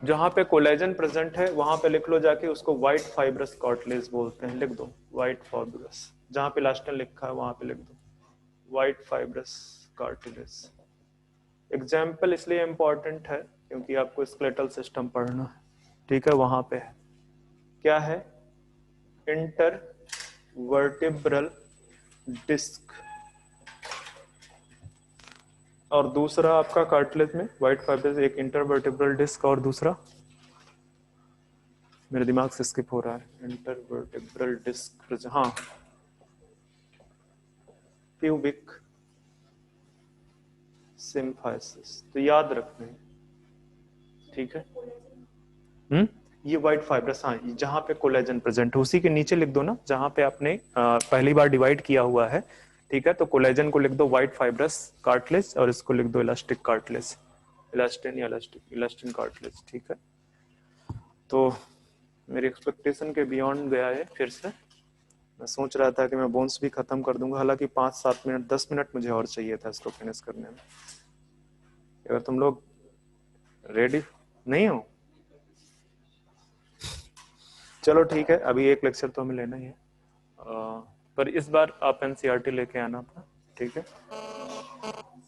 जहां पे कोलेजन प्रेजेंट है वहां पे लिख लो जाके, उसको व्हाइट फाइब्रस कार्टिलेज बोलते हैं, लिख दो व्हाइट फाइब्रस। जहां पे इलास्टिन लिखा है वहां पे लिख दो व्हाइट फाइब्रस कार्टिलेज। एग्जाम्पल इसलिए इंपॉर्टेंट है क्योंकि आपको स्केलेटल सिस्टम पढ़ना है, ठीक है। वहां पे है क्या है, इंटरवर्टिब्रल डिस्क, और दूसरा आपका कार्टिलेज में व्हाइट फाइब्रस, एक इंटरवर्टिब्रल डिस्क और दूसरा, मेरे दिमाग से स्किप हो रहा है, इंटरवर्टिब्रल डिस्क, हाँ, प्यूबिक सिम्फाइसिस, तो याद रखना है, ठीक है। ये व्हाइट फाइब्रस, हाँ, जहां पे कोलेजन प्रेजेंट है उसी के नीचे लिख दो ना, जहां पे आपने पहली बार डिवाइड किया हुआ है, ठीक है। तो कोलेजन को लिख दो व्हाइट फाइब्रस कार्टिलेज, और इसको लिख दो इलास्टिक कार्टिलेज, इलास्टिन या इलास्टिन कार्टिलेज, ठीक है। तो मेरी एक्सपेक्टेशन के बियॉन्ड गया है फिर से। मैं सोच रहा था कि मैं बोन्स भी खत्म कर दूंगा, हालांकि 5-7 मिनट 10 मिनट मुझे और चाहिए था इसको फिनिश करने में। अगर तुम लोग रेडी नहीं हो, चलो ठीक है, अभी एक लेक्चर तो हमें लेना ही है, पर इस बार आप एनसीईआरटी लेके आना था, ठीक है।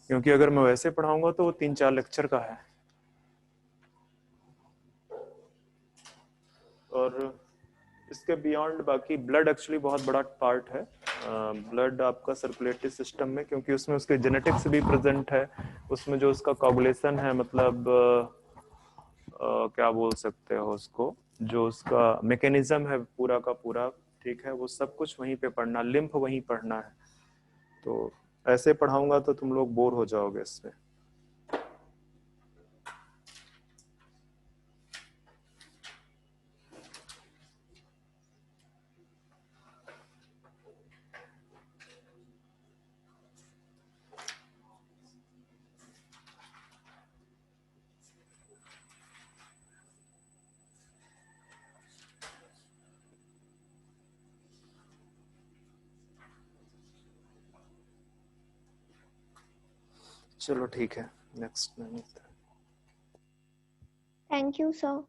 क्योंकि अगर मैं वैसे पढ़ाऊंगा तो वो 3-4 लेक्चर का है, और इसके बियॉन्ड बाकी ब्लड एक्चुअली बहुत बड़ा पार्ट है। ब्लड आपका सर्कुलेटरी सिस्टम में, क्योंकि उसमें उसके जेनेटिक्स भी प्रेजेंट है, उसमें जो उसका कोगुलेशन है, मतलब क्या बोल सकते हो उसको, जो उसका मैकेनिज्म है पूरा का पूरा, ठीक है, वो सब कुछ वहीं पे पढ़ना, लिम्फ वहीं पढ़ना है। तो ऐसे पढ़ाऊंगा तो तुम लोग बोर हो जाओगे इसमें। चलो ठीक है, नेक्स्ट में मिलते हैं। Thank you sir.